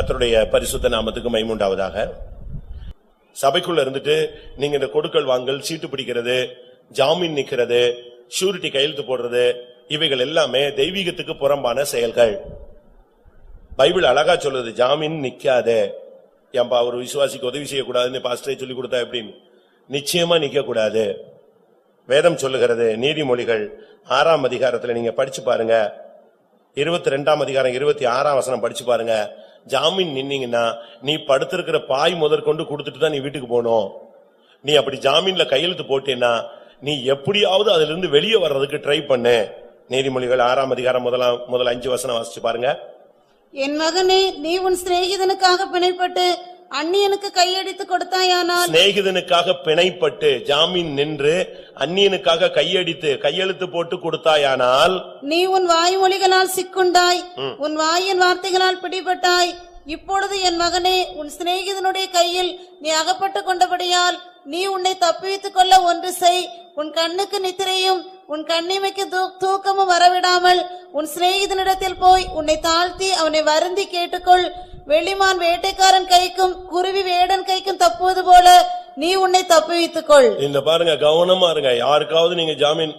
கர்த்தருடைய பரிசுத்த நாமத்துக்கு மகிமை உண்டாவதாக. சபைக்குள்ள இருந்துட்டு நீங்க இந்த கொடுக்கல் வாங்கல், சீட்டு பிடிக்கிறது, ஜாமீன் நிக்கிறது, ஷூரிட்டி கையெழுத்து போடுறது, இவைகள் எல்லாமே தெய்வீகத்துக்கு புறம்பான செயல்கள். பைபிள் அழகா சொல்லுது, ஜாமீன் நிக்காத. ஏன்பா ஒரு விசுவாசிக்கு உதவி செய்யக்கூடாதுன்னு பாஸ்டரே சொல்லி கொடுத்தா எப்படின்னு? நிச்சயமா நிக்க கூடாது. வேதம் சொல்லுகிறது, நீதிமொழிகள் 6ஆம் அதிகாரத்துல நீங்க படிச்சு பாருங்க, 22ஆம் அதிகாரம் 26ஆம் வசனம் படிச்சு பாருங்க. ஜாமீன் நின்னீங்கன்னா நீ படுத்திருக்கிற பாய் முதற்கொண்டு கொடுத்துட்டு தான் நீ வீட்டுக்கு போகணும். நீ அப்படி ஜாமீன்ல கையெழுத்து போட்டேன்னா நீ எப்படியாவது அதுல இருந்து வெளியே வர்றதுக்கு ட்ரை பண்ணு. நீதிமொழிகள் 6ஆம் அதிகாரம் முதல் 5 வசனம் வாசிச்சு பாருங்க. என் மகனே, நீ உன் சிநேகிதனுக்காக பிணைப்பட்டு அந்நியனுக்கு கையடித்து கொடுத்தாயானால், சிநேகிதனுக்காக பிணைப்பட்டு ஜாமீன் நின்று அந்நியனுக்காக கையடித்து கையெழுத்து போட்டு கொடுத்தாயானால், நீ உன் வாய்மொழிகளால் சிக்குண்டாய், உன் வாயின் வார்த்தைகளால் பிடிபட்டாய். இப்பொழுது என் மகனே, உன் சிநேகிதனுடைய கையில் நீ அகப்பட்டு கொண்டபடியால் நீ உன்னை தப்பித்துக் கொள்ள ஒன்று செய். உன் கண்ணுக்கு நித்திரையும் உன் கண்ணிமைக்கு தூக்கமும் வரவிடாமல் உன் சிநேகிதனிடத்தில் போய் உன்னை தாழ்த்தி அவனை வருந்தி கேட்டுக்கொள். வெளிமான் வேட்டைக்காரன் கைக்கும் குருவி வேடன் கைக்கும் தப்புவது போல நீ உன்னை தப்புவித்துக் கொள். இந்த பாருங்க, கவனமா இருங்க. யாருக்காவது நீங்க ஜாமீன்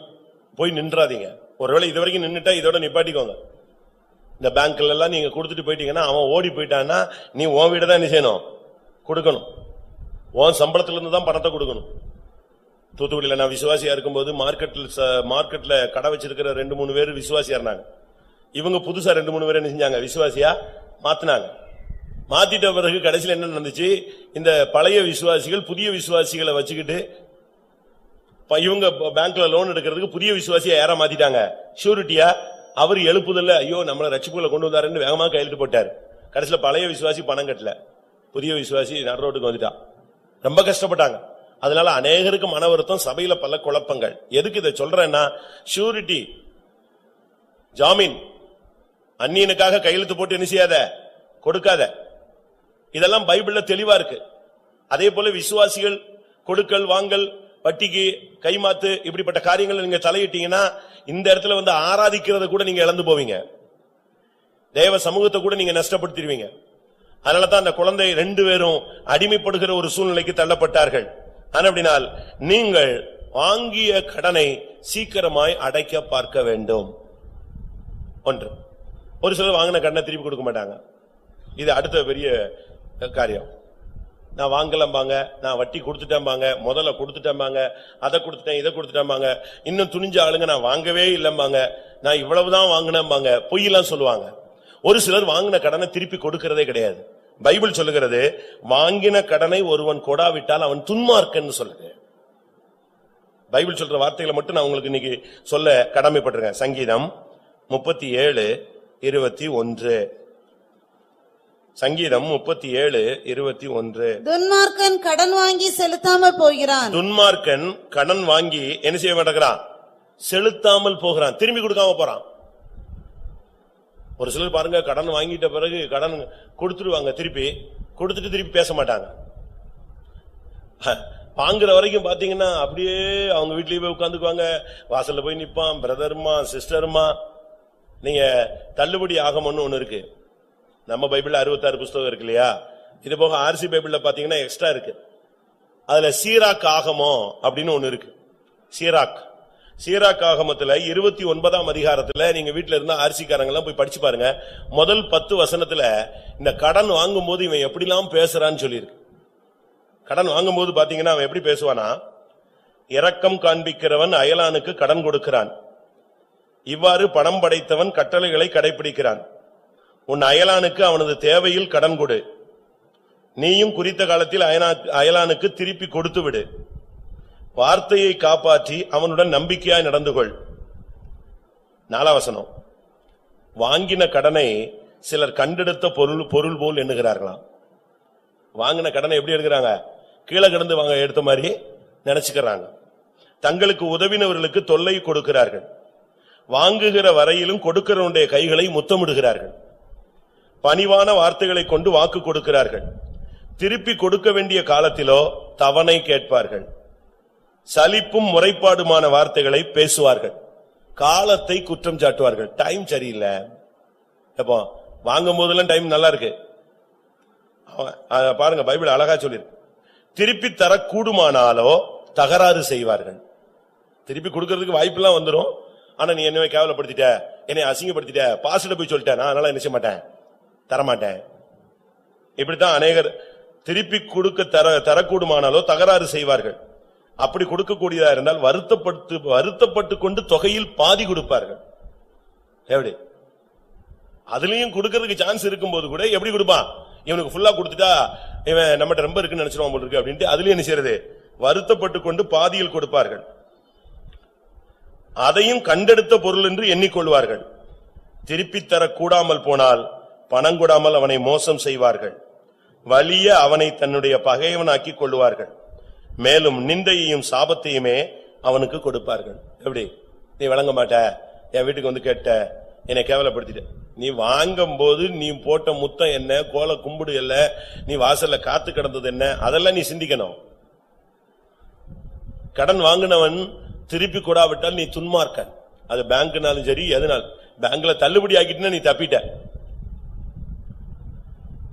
போய் நின்றாதீங்க. ஒருவேளை இதுவரைக்கும் நின்னுட்டா இதோட நிப்பாட்டிக்கோங்க. இந்த பேங்க்ல எல்லாம் நீங்க கொடுத்துட்டு போயிட்டீங்கன்னா, அவன் ஓடி போயிட்டான்னா நீ உன் வீட தான் என்ன செய்யணும்? கொடுக்கணும். உன் சம்பளத்துல இருந்து தான் பணத்தை கொடுக்கணும். தூத்துக்குடியில நான் விசுவாசியா இருக்கும்போது மார்க்கெட்ல கடை வச்சிருக்கிற 2-3 பேர் விசுவாசியா இருந்தாங்க. இவங்க புதுசா 2-3 பேர் என்ன செஞ்சாங்க? விசுவாசியா மாத்தினாங்க. மாத்திட்ட பிறகு கடைசியில் என்ன நடந்துச்சு? இந்த பழைய விசுவாசிகள் புதிய விசுவாசிகளை வச்சுக்கிட்டு இவங்க பேங்க்ல லோன் எடுக்கிறதுக்கு புதிய விசுவாசியா யாரா மாத்திட்டாங்க? ஷூரிட்டியா. அவர் எழுப்புதல்ல, ஐயோ நம்மளை ரட்சிப்புகளை கொண்டு வந்தாருன்னு வேகமா கையெழுத்து போட்டாரு. கடைசியில் பழைய விசுவாசி பணம் கட்டல, புதிய விசுவாசி நடு ரோட்டுக்கு வந்துட்டான். ரொம்ப கஷ்டப்பட்டாங்க. அதனால அநேகருக்கு மன வருத்தம், சபையில பல குழப்பங்கள். எதுக்கு இதை சொல்றேன்னா, ஷூரிட்டி ஜாமீன் அந்நியனுக்காக கையெழுத்து போட்டு என்ன செய்யாத, கொடுக்காத. இதெல்லாம் பைபிள்ல தெளிவா இருக்கு. அதே போல விசுவாசிகள் கொடுக்கல் வாங்கல், வட்டிக்கு கைமாத்து, இப்படிப்பட்ட காரியங்கள் நீங்க தலையிட்டீங்கன்னா இந்த இடத்துல வந்து ஆராதிக்கிறத கூட நீங்க இழந்து போவீங்க. தேவ சமூகத்தை கூட நீங்க நஷ்டப்படுத்திடுவீங்க. அதனாலதான் அந்த குழந்தை 2 பேரும் அடிமைப்படுகிற ஒரு சூழ்நிலைக்கு தள்ளப்பட்டார்கள். அப்படினால் நீங்கள் வாங்கிய கடனை சீக்கிரமாய் அடைக்க பார்க்க வேண்டும். ஒன்று. ஒரு சிலர் வாங்கின கடனை திருப்பி கொடுக்க மாட்டாங்க. இது அடுத்த பெரிய காரியம். நான் வாங்கலம்பாங்க, நான் வட்டி கொடுத்துட்டேன்பாங்க, முதல்ல கொடுத்துட்டேன்பாங்க, அதை கொடுத்துட்டேன், இதை கொடுத்துட்டேன்பாங்க. இன்னும் துணிஞ்ச ஆளுங்க நான் வாங்கவே இல்லம்பாங்க, நான் இவ்வளவுதான் வாங்கினேன்பாங்க, பொய்யெல்லாம் சொல்லுவாங்க. ஒரு சிலர் வாங்கின கடனை திருப்பி கொடுக்கிறதே கிடையாது. பைபிள் சொல்லுகிறது, வாங்கின கடனை ஒருவன் கொடாவிட்டால் அவன் துன்மார்க்கன்னு சொல்லுது. பைபிள் சொல்ற வார்த்தைகளை மட்டும் நான் உங்களுக்கு இன்னைக்கு சொல்ல கடமைப்பட்டிருக்கேன். சங்கீதம் 37:21. சங்கீதம் 37:21. துன்மார்க்கன் கடன் வாங்கி செலுத்தாமல் போகிறான். துன்மார்க்கன் கடன் வாங்கி என்ன செய்ய மாட்டேங்கிறான்? செலுத்தாமல் போகிறான், திரும்பி கொடுக்காம போறான். ஒரு சிலர் பாருங்க, கடன் வாங்கிட்ட பிறகு கடன் கொடுத்துடுவாங்க, திருப்பி கொடுத்துட்டு திருப்பி பேச மாட்டாங்க. வாங்குற வரைக்கும் பாத்தீங்கன்னா அப்படியே அவங்க வீட்லயே போய் உட்காந்துக்குவாங்க, வாசல்ல போய் நிப்பான், பிரதர்மா சிஸ்டர்மா. நீங்க தள்ளுபடி ஆகமம்னு ஒண்ணு இருக்கு. நம்ம பைபிள்ல 66 புஸ்தகம் இருக்கு இல்லையா? இது போக ஆர்சி பைபிள்ல பாத்தீங்கன்னா எக்ஸ்ட்ரா இருக்கு. அதுல சீராக் ஆகமம் அப்படின்னு ஒண்ணு இருக்கு. சீராக் ஆகமத்துல 29ஆம் அதிகாரத்துல நீங்க வீட்டுல இருந்தா ஆர்சிக்காரங்க எல்லாம் போய் படிச்சு பாருங்க. முதல் 10 வசனத்துல இந்த கடன் வாங்கும் போது இவன் எப்படிலாம் பேசுறான்னு சொல்லியிருக்கு. கடன் வாங்கும் போது பாத்தீங்கன்னா அவன் எப்படி பேசுவானா, இரக்கம் காண்பிக்கிறவன் அயலானுக்கு கடன் கொடுக்கிறான், இவ்வாறு பணம் படைத்தவன் கட்டளைகளை கடைபிடிக்கிறான். உன் அயலானுக்கு அவனது தேவையில் கடன் கொடு, நீயும் குறித்த காலத்தில் அயலானுக்கு திருப்பி கொடுத்து விடு. வார்த்தையை காப்பாற்றி அவனுடன் நம்பிக்கையாய் நடந்து கொள். 4ஆம் வசனம், வாங்கின கடனை சிலர் கண்டெடுத்த பொருள் போல் எண்ணுகிறார்களாம். வாங்கின கடனை எப்படி எடுக்கிறாங்க? கீழே கிடந்து வாங்க எடுத்த மாதிரி நினைச்சுக்கிறாங்க. தங்களுக்கு உதவினவர்களுக்கு தொல்லை கொடுக்கிறார்கள், வாங்குகிற வரையிலும் கொடுக்கிறவனுடைய கைகளை முத்தமிடுகிறார்கள். பணிவான வார்த்தைகளை கொண்டு வாக்கு கொடுக்கிறார்கள், திருப்பி கொடுக்க வேண்டிய காலத்திலோ தவணை கேட்பார்கள். சலிப்பும் முறைப்பாடுமான வார்த்தைகளை பேசுவார்கள், காலத்தை குற்றம் சாட்டுவார்கள். டைம் சரியில்லை. எப்போ வாங்கும் போதெல்லாம் டைம் நல்லா இருக்கு, பாருங்க பைபிள் அழகா சொல்லிருக்கு. திருப்பி தரக்கூடுமானாலோ தகராறு செய்வார்கள். திருப்பி கொடுக்கறதுக்கு வாய்ப்பெல்லாம் வந்துடும். ஆனா நீ என்ன கேவலப்படுத்திட்ட, என்னை அசிங்கப்படுத்திட்ட, பாஸ்ட போய் சொல்லிட்டேன், நான் அதனால என்ன செய்ய மாட்டேன், தரமாட்டேன். இப்படித்தான் அநேகர் திருப்பி கொடுக்க தரக்கூடுமானாலோ தகராறு செய்வார்கள். அப்படி கொடுக்கக்கூடியதா இருந்தால் வருத்தப்பட்டு கொண்டு தொகையில் பாதி கொடுப்பார்கள். எப்படி அதுலயும் கொடுக்கறதுக்கு சான்ஸ் இருக்கும் போது கூட எப்படி கொடுப்பான், இவனுக்கு ஃபுல்லா கொடுத்துட்டா இவன் நம்மகிட்ட ரொம்ப இருக்குன்னு நினைச்சிருவான் போல இருக்கு அப்படின்ட்டு அதுலயும் என்ன செய்யறது, வருத்தப்பட்டு கொண்டு பாதியில் கொடுப்பார்கள். அதையும் கண்டெடுத்த பொருள் என்று எண்ணிக்கொள்வார்கள். திருப்பி தர கூடாமல் போனால் பணம் கொடாமல் அவனை மோசம் செய்வார்கள். வலிய அவனை தன்னுடைய பகைவனாக்கி கொள்வார்கள். மேலும் நிந்தையையும் சாபத்தையுமே அவனுக்கு கொடுப்பார்கள். எப்படி நீ வழங்க மாட்ட, என் வீட்டுக்கு வந்து கேட்ட, என்னை கேவலப்படுத்திட்ட, நீ வாங்கும் போது நீ போட்ட முத்தம் என்ன, கோல கும்பிடு இல்ல, நீ வாசல்ல காத்து கிடந்தது என்ன, அதெல்லாம் நீ சிந்திக்கணும். கடன் வாங்கினவன் திருப்பி கொடாவிட்டால் நீ துன்மார்க்கன். அது பேங்க்னாலும் சரி எதுனாலும், பேங்க்ல தள்ளுபடி ஆக்கிட்டுனா நீ தப்பிட்ட.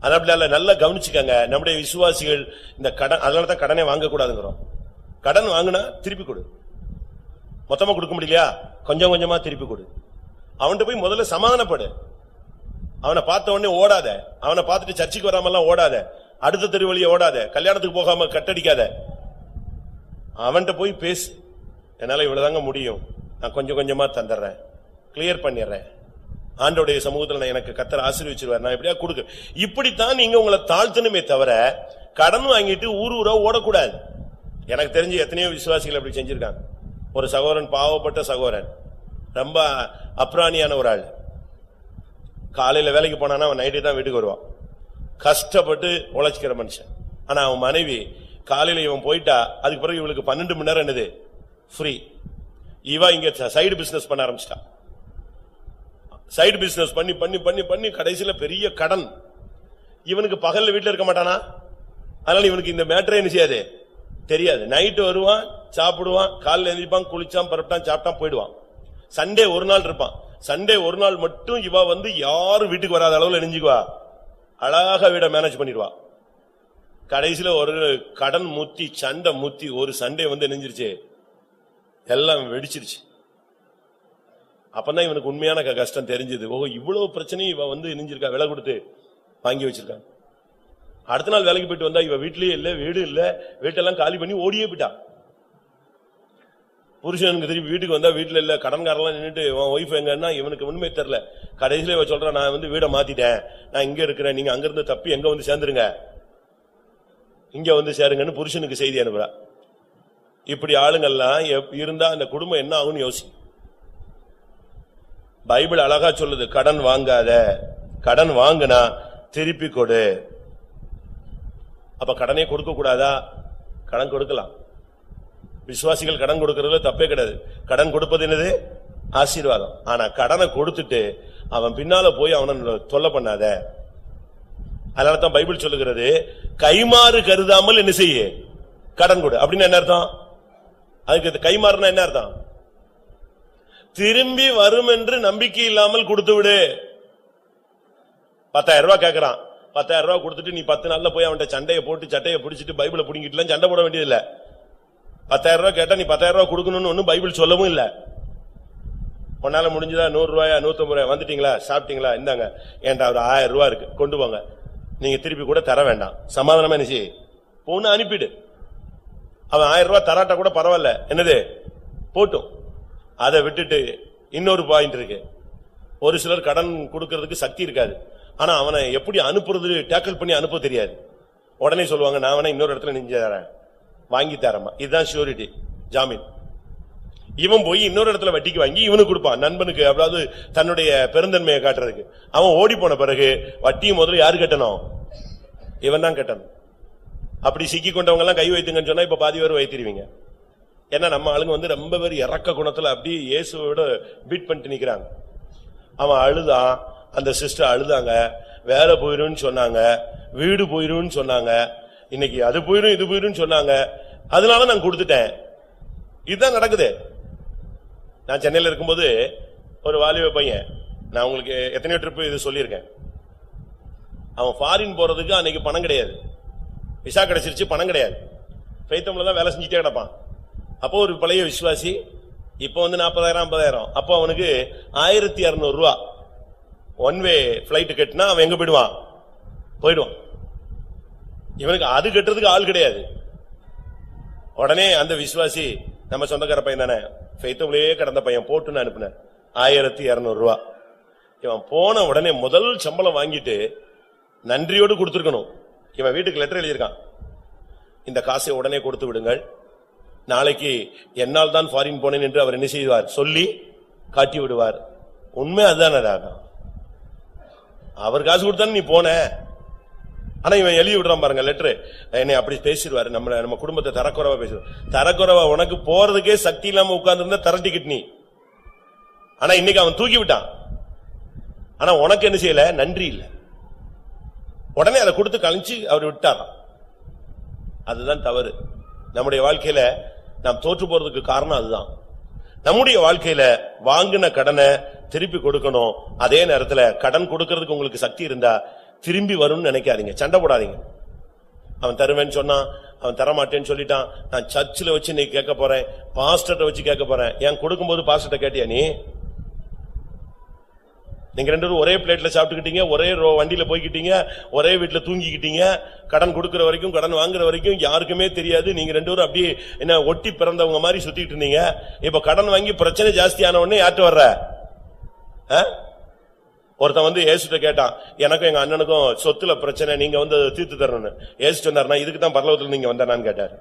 அதனால நல்லா கவனிச்சுக்கங்க நம்முடைய விசுவாசிகள் இந்த கடன். அதனாலதான் கடனை வாங்க கூடாதுங்கிறோம். கடன் வாங்கினா திருப்பி கொடு, மொத்தமா கொடுக்க முடியலையா கொஞ்சம் கொஞ்சமா திருப்பி கொடு. அவன்கிட்ட போய் முதல்ல சமாதானப்படு. அவனை பார்த்த உடனே ஓடாத, அவனை பார்த்துட்டு சர்ச்சைக்கு வராமலாம் ஓடாத, அடுத்த தெரு வழியே ஓடாத, கல்யாணத்துக்கு போகாம கட்டடிக்காத. அவன்கிட்ட போய் பேசு, என்னால இவ்வளவுதாங்க முடியும், நான் கொஞ்சம் கொஞ்சமா தந்துடுறேன், கிளியர் பண்ணிடுறேன், ஆண்டோடைய சமூகத்தில் எனக்கு கர்த்தர் ஆசீர்வதிச்சிருவார், நான் எப்படியா கொடுக்க. இப்படித்தான் நீங்க உங்களை தாழ்த்தணுமே தவிர கடன் வாங்கிட்டு ஊரா ஓடக்கூடாது. எனக்கு தெரிஞ்சு எத்தனையோ விசுவாசிகள் அப்படி செஞ்சிருக்காங்க. ஒரு சகோதரன், பாவப்பட்ட சகோதரன், ரொம்ப அப்ராணியான ஒரு ஆள். காலையில வேலைக்கு போனானா அவன் நைட்டு தான் வீட்டுக்கு வருவான். கஷ்டப்பட்டு உழைச்சிக்கிற மனுஷன். ஆனா அவன் மனைவி காலையில இவன் போயிட்டா அதுக்கு பிறகு இவளுக்கு 12 மணி நேரம் என்னது ஃப்ரீ. இவ இங்க சைடு பிசினஸ் பண்ண ஆரம்பிச்சிட்டா. சைடு பிசினஸ் பண்ணி பண்ணி பண்ணி பண்ணி கடைசியில பெரிய கடன். இவனுக்கு பகல்ல வீட்டுல இருக்க மாட்டானா, அதனால இவனுக்கு இந்த மேட்டரே என்ன செய்யாது, தெரியாது. நைட்டு வருவான், சாப்பிடுவான், காலைல எழுந்திருப்பான், குளிச்சான், பரப்பிட்டான், சாப்பிட்டான், போயிடுவான். சண்டே ஒரு நாள் இருப்பான். சண்டே ஒரு நாள் மட்டும் இவ வந்து யாரும் வீட்டுக்கு வராத அளவுல நெஞ்சுக்குவா, அழகா வீட மேனேஜ் பண்ணிடுவா. கடைசியில ஒரு கடன் முத்தி சண்டை முத்தி ஒரு சண்டே வந்து நெஞ்சிருச்சு, எல்லாம் வெடிச்சிருச்சு. அப்பதான் இவனுக்கு உண்மையான கஷ்டம் தெரிஞ்சது. ஓ, இவ்வளவு பிரச்சனையும் இவ வந்து நெஞ்சிருக்கா, விலை கொடுத்து வாங்கி வச்சிருக்கான். அடுத்த நாள் வேலைக்கு போயிட்டு வந்தா இவ வீட்லயே இல்ல, வீடு இல்ல, வீட்டெல்லாம் காலி பண்ணி ஓடியே போயிட்டா. புருஷனுக்கு திருப்பி வீட்டுக்கு வந்தா வீட்டுல இல்ல, கடன்காரெல்லாம் நின்றுட்டு ஒய்ஃப் எங்கன்னா இவனுக்கு ஒண்ணுமே தெரியல. கடைசியில இவ சொல்றான், நான் வந்து வீடை மாத்திட்டேன், நான் இங்க இருக்கிறேன், நீங்க அங்க இருந்து தப்பி எங்க வந்து சேர்ந்துருங்க, இங்க வந்து சேருங்கன்னு புருஷனுக்கு செய்தி அனுப்புறா. இப்படி ஆளுங்கள்லாம் இருந்தா அந்த குடும்பம் என்ன ஆகும்னு யோசி. பைபிள் அழகா சொல்லுது, கடன் வாங்காத, கடன் வாங்குனா திருப்பி கொடு. அப்ப கடனே கொடுக்க கூடாதா? கடன் கொடுக்கலாம். விசுவாசிகள் கடன் கொடுக்கறதுல தப்பே கிடையாது. கடன் கொடுப்பது என்னது ஆசீர்வாதம். ஆனா கடனை கொடுத்துட்டு அவன் பின்னால போய் அவனை தொல்லை பண்ணாத. அதனாலதான் பைபிள் சொல்லுகிறது, கைமாறு கருதாமல் என்ன செய்ய, கடன் கொடு. அப்படின்னு என்ன அர்த்தம்? அதுக்கு கைமாறுனா என்ன அர்த்தம்? திரும்பி வரும் என்று நம்பிக்கை இல்லாமல் கொடுத்து விடு. 10,000 ரூபாய் கேட்கறான், 10,000 ரூபாய் கொடுத்துட்டு நீ 10 நாள்ல போய் அவன்கிட்ட சண்டையை போட்டு சட்டையை பிடிச்சிட்டு பைபிளை பிடிங்கிட்டு சண்டை போட வேண்டியதில்லை. 10,000 ரூபாய் கேட்டா நீ 10,000 ரூபாய் கொடுக்கணும்னு ஒன்னும் பைபிள் சொல்லவும் இல்ல. உன்னால முடிஞ்சதா 100 ரூபாயா 150 ரூபாய், வந்துட்டீங்களா, சாப்பிட்டீங்களா, இந்தாங்க ஏன்டா ஒரு 1000 ரூபாய் இருக்கு, கொண்டு போங்க, நீங்க திருப்பி கூட தர வேண்டாம், சமாதானமா என்ன செய்ய பொண்ணு அனுப்பிடு. அவன் 1000 ரூபாய் தராட்டா கூட பரவாயில்ல, என்னது போட்டும். அதை விட்டுட்டு இன்னொரு பாயிண்ட் இருக்கு. ஒரு சிலர் கடன் கொடுக்கறதுக்கு சக்தி இருக்காது, ஆனா அவனை எப்படி அனுப்புறது, டேக்கிள் பண்ணி அனுப்ப தெரியாது. உடனே சொல்லுவாங்க, நான் வேணா இன்னொரு இடத்துல நெஞ்சு தரேன், வாங்கி தரமா, இதுதான் ஷூரிட்டி, ஜாமீன். இவன் போய் இன்னொரு இடத்துல வட்டிக்கு வாங்கி இவனுக்கு கொடுப்பான், நண்பனுக்கு, அதாவது தன்னுடைய பெருந்தன்மையை காட்டுறதுக்கு. அவன் ஓடி போன பிறகு வட்டியும் முதல்ல யாரு கட்டணும்? இவன் தான் கட்டணும். அப்படி சிக்கி கொண்டவங்க எல்லாம் கை வைத்துங்கன்னு சொன்னா இப்ப பாதி பேர் வைத்திருவீங்க. ஏன்னா நம்ம ஆளுங்க வந்து ரொம்ப பேர் இறக்க குணத்துல அப்படி இயேசுவோட பீட் பண்ணிட்டு நிக்கிறாங்க. அவன் அழுதான், அந்த சிஸ்டர் அழுதாங்க, வேலை போயிருன்னு சொன்னாங்க, வீடு போயிருன்னு சொன்னாங்க, இன்னைக்கு அது போயிரும் இது போயிரும் சொன்னாங்க, அதனால நான் கொடுத்துட்டேன். இதுதான் நடக்குது. நான் சென்னையில இருக்கும்போது ஒரு வாலிப பையன், நான் உங்களுக்கு எத்தனையோ ட்ரிப் இது சொல்லியிருக்கேன். அவன் ஃபாரின் போறதுக்கு அன்னைக்கு பணம் கிடையாது, விசா கிடைச்சிருச்சு, பணம் கிடையாது, ஃபெய்த்தம்ல தான் வேலை செஞ்சுட்டே கிடப்பான். அப்போ ஒரு பழைய விசுவாசி இப்ப 40,000 50,000, அப்போ அவனுக்கு 1,200 ரூபா ஒன் வே பிளைட் கட்டினா அவன் எங்க போயிடுவான். இவனுக்கு அது கட்டுறதுக்கு ஆள் கிடையாது. உடனே அந்த விசுவாசி நம்ம சொந்தக்கார பையன் தானே, ஃபெய்த்தம்லயே கடந்த பையன், போட்டுன்னு அனுப்புன 1,200 ரூபா. இவன் போன உடனே முதல் சம்பளம் வாங்கிட்டு நன்றியோடு கொடுத்திருக்கணும். இவன் வீட்டுக்கு லெட்டர் எழுதியிருக்கான், இந்த காசை உடனே கொடுத்து விடுங்கள், நாளைக்கு என்னால் தான் ஃபாரின் போனேன் என்று அவர் என்ன செய்வார் சொல்லி காட்டி விடுவார். உண்மை அதுதானே, அவர் காசு கொடுத்தானே நீ போன. ஆனா இவன் எழுதி விடுறான் பாருங்க லெட்டரு, என்னை அப்படி பேசிடுவாரு, நம்ம குடும்பத்தை தரக்குறவா பேசுவார். தரக்குறவா உனக்கு போறதுக்கே சக்தி இல்லாம உட்கார்ந்து இருந்தா தரட்டிக்கிட்டு நீ. ஆனா இன்னைக்கு அவன் தூக்கி விட்டான். ஆனா உனக்கு என்ன செய்யல, நன்றி இல்ல. உடனே அதை கொடுத்து கழிச்சு அவர் விட்டாராம். அதுதான் தவறு. நம்முடைய வாழ்க்கையில நாம் தோற்று போறதுக்கு காரணம் அதுதான். நம்முடைய வாழ்க்கையில வாங்கின கடனை திருப்பி கொடுக்கணும். அதே நேரத்துல கடன் கொடுக்கறதுக்கு உங்களுக்கு சக்தி இருந்தா திரும்பி வரும்னு நினைக்காதீங்க, சண்டை போடாதீங்க. அவன் தருவேன்னு சொன்னான், அவன் தரமாட்டேன்னு சொல்லிட்டான், நான் சர்ச்சில் வச்சு நீ கேட்க போறேன், பாஸ்டர்ட்ட வச்சு கேட்க போறேன். ஏன் கொடுக்கும்போது பாஸ்டர்ட்ட கேட்டியா நீங்க ரெண்டு பேரும் ஒரே பிளேட்ல சாப்பிட்டுக்கிட்டீங்க, ஒரே வண்டியில போய்கிட்டீங்க, ஒரே வீட்டுல தூங்கிக்கிட்டீங்க. கடன் கொடுக்கிற வரைக்கும் கடன் வாங்குற வரைக்கும் யாருக்குமே தெரியாது. நீங்க ரெண்டு பேரும் அப்படியே என்ன ஒட்டி பிறந்தவங்க மாதிரி சுத்திட்டு இருந்தீங்க. இப்ப கடன் வாங்கி பிரச்சனை ஜாஸ்தி ஆன உடனே யார்ட்டு வர்ற? ஒருத்தன் இயேசுட்ட கேட்டான், எனக்கும் எங்க அண்ணனுக்கும் சொத்துல பிரச்சனை, நீங்க தீர்த்து தரணும்னு. இயேசு சொன்னார், நான் இதுக்கு தான் பரலோகத்துல நீங்க வந்தானான்னு கேட்டாரு.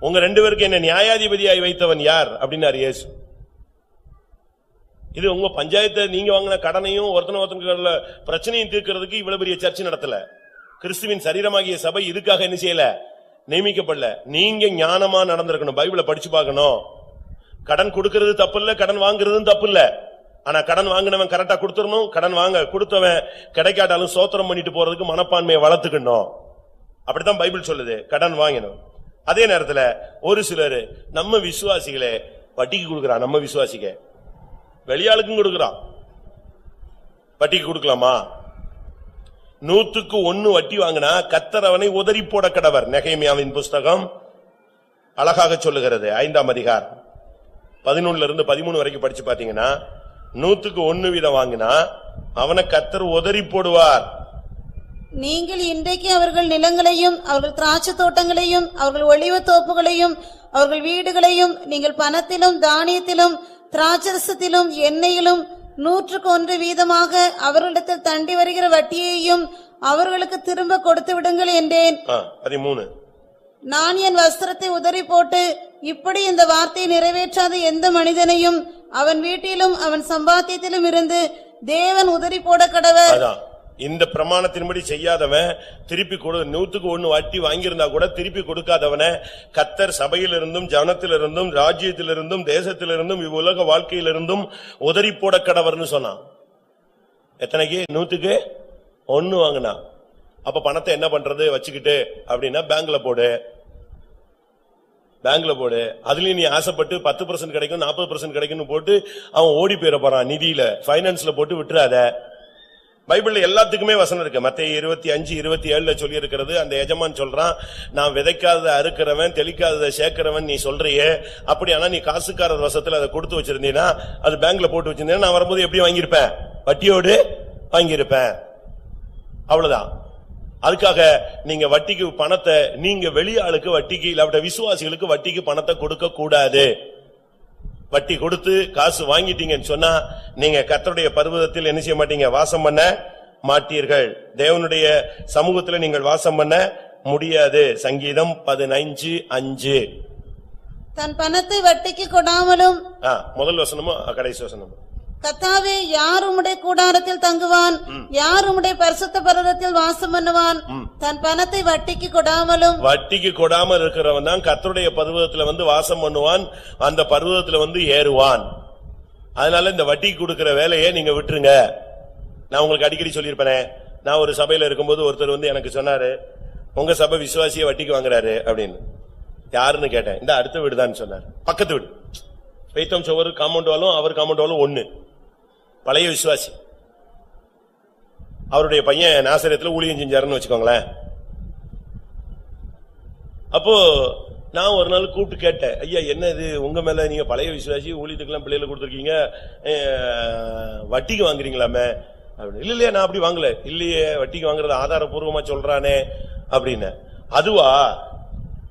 உங்க ரெண்டு பேருக்கு என்ன நியாயாதிபதியாய் வைத்தவன் யார் அப்படின்னாரு இயேசு. இது உங்க பஞ்சாயத்தை நீங்க வாங்கின கடனையும் ஒருத்தன பிரச்சனையும் தீர்க்கிறதுக்கு இவ்வளவு பெரிய சர்ச்சை நடத்தல. கிறிஸ்துவின் சரீரமாகிய சபை இதுக்காக என்ன செய்யல, நியமிக்கப்படல. நீங்க ஞானமா நடந்திருக்கணும், பைபிளை படிச்சு பார்க்கணும். கடன் கொடுக்கிறது தப்பு இல்ல, கடன் வாங்குறதும் தப்பு இல்ல. ஆனா கடன் வாங்கினவன் கரெக்டா கொடுத்துடணும், கடன் வாங்க கொடுத்தவன் கிடைக்காட்டாலும் சோத்திரம் பண்ணிட்டு போறதுக்கு மனப்பான்மையை வளர்த்துக்கணும். அப்படித்தான் பைபிள் சொல்லுது, கடன் வாங்கணும். அதே நேரத்துல ஒரு சிலர் நம்ம விசுவாசிகளே வட்டிக்கு கொடுக்கிறான். நம்ம விசுவாசிக்க வெளியாளுக்கும் கொடுக்கிறான். வட்டிக்கு கொடுக்கலாமா? 100க்கு 1 வட்டி வாங்கினா கர்த்தர் அவனை உதறி போட கடவர். நெகேமியாவின் புஸ்தகம் அழகாக சொல்லுகிறது. 5ஆம் அதிகாரம் 11 - 13 வரைக்கும் படிச்சு பாத்தீங்கன்னா, 100க்கு 1 வீதம் வாங்கினா அவனை கர்த்தர் உதறி போடுவார். நீங்கள் இன்றைக்கு அவர்கள் நிலங்களையும் அவர்கள் திராட்சை தோட்டங்களையும் அவர்கள் ஒலிவ தோப்புகளையும் அவர்கள் வீடுகளையும் நீங்கள் பணத்திலும் தானியத்திலும் திராட்சரசத்திலும் எண்ணெயிலும் 100க்கு 1 வீதமாக அவர்களிடத்தில் தண்டி வருகிற வட்டியையும் அவர்களுக்கு திரும்ப கொடுத்து விடுங்கள் என்றேன். 13 நான் என் வஸ்திரத்தை உதறி போட்டு இப்படி இந்த வார்த்தையை நிறைவேற்றாத எந்த மனிதனையும் அவன் வீட்டிலும் அவன் சம்பாத்தியத்திலும் இருந்து தேவன் உதறி போட கடவர். இந்த பிரமாணத்தின்படி செய்யாதவன் திருப்பி 100க்கு 1 வட்டி வாங்கியிருந்தா கூட திருப்பி கொடுக்காதவன கர்த்தர் சபையிலிருந்தும் ஜனத்திலிருந்தும் ராஜ்யத்திலிருந்தும் தேசத்திலிருந்தும் இவ்வுலக வாழ்க்கையிலிருந்தும் உதறி போட கடவர்னு சொன்னான். எத்தனைக்கு? 100க்கு 1 வாங்கினா. அப்ப பணத்தை என்ன பண்றது வச்சுக்கிட்டு அப்படின்னா பேங்க்ல போடு. அதுலயும் நீ ஆசைப்பட்டு 10% கிடைக்கும் 40% கிடைக்கும் போட்டு அவன் ஓடி போயிட போறான். நிதியில பைனான்ஸ்ல போட்டு விட்டுறாத. பைபிள்ல எல்லாத்துக்குமே வசனம் இருக்கு. மத்தேயு 25:27 சொல்லி இருக்கிறது. அந்த எஜமான் சொல்றான், நான் விதைக்காதத அறுக்கிறவன் தெளிக்காதத சேர்க்கிறவன் நீ சொல்றியே, அப்படி ஆனா நீ காசுக்காரர் வசத்துல அதை கொடுத்து வச்சிருந்தீனா, அது பேங்க்ல போட்டு வச்சிருந்தீனா, நான் வரும்போது எப்படி வாங்கியிருப்பேன்? வட்டியோடு வாங்கியிருப்பேன். அவ்வளவுதான். அதுக்காக நீங்க வட்டிக்கு பணத்தை, நீங்க வெளியாளுக்கு வட்டிக்கு இல்லாவிட்ட விசுவாசிகளுக்கு வட்டிக்கு பணத்தை கொடுக்க கூடாது. வட்டி கொடுத்து காசு வாங்கிட்டீங்கன்னு சொன்னா நீங்க கர்த்தருடைய பர்வதத்தில் என்ன செய்ய மாட்டீங்க? வாசம் பண்ண மாட்டீர்கள். தேவனுடைய சமூகத்தில் நீங்கள் வாசம் பண்ண முடியாது. சங்கீதம் 15:5. தன் பணத்தை வட்டிக்கு கொடாமலும். முதல் வசனமோ கடைசி வசனமோ? கர்த்தாவே, யார் உம்முடைய கூடாரத்தில் தங்குவான்? யார் உம்முடைய பரிசுத்த பர்வதத்தில் வாசம் பண்ணுவான்? தன் பணத்தை வட்டிக்கு கொடாமலும். வட்டிக்கு கொடாமல் இருக்கிறவன் தான் கர்த்தருடைய பர்வதத்துல வாசம் பண்ணுவான், அந்த பர்வதத்துல ஏறுவான். அதனால இந்த வட்டிக்கு கொடுக்கிற வேலையை நீங்க விட்டுருங்க. நான் உங்களுக்கு அடிக்கடி சொல்லியிருப்பேனே, நான் ஒரு சபையில இருக்கும்போது ஒருத்தர் எனக்கு சொன்னாரு, உங்க சபை விசுவாசிய வட்டிக்கு வாங்குறாரு அப்படின்னு. யாருன்னு கேட்டேன். இந்த அடுத்த வீடுதான் சொன்னார். பக்கத்து வீடு. பெய்தம் சோவர் காம்பவுண்ட் வாலும் அவர் காம்பவுண்ட் வாலும் ஒண்ணு. பழைய விசுவாசி. அவருடைய பையன் நாசரேத்துல ஊழியம் செஞ்சாருன்னு வச்சுக்கோங்களேன். அப்போ நான் ஒரு நாள் கூப்பிட்டு கேட்டேன், ஐயா என்ன இது உங்க மேல நீங்க பழைய விசுவாசி ஊழியத்துக்கெல்லாம் பிள்ளைகளை கொடுத்துருக்கீங்க, வட்டிக்கு வாங்குறீங்களாமே அப்படின்னு. இல்லையா நான் அப்படி வாங்கல. இல்லையே வட்டிக்கு வாங்குறது ஆதாரபூர்வமா சொல்றானே அப்படின்னு. அதுவா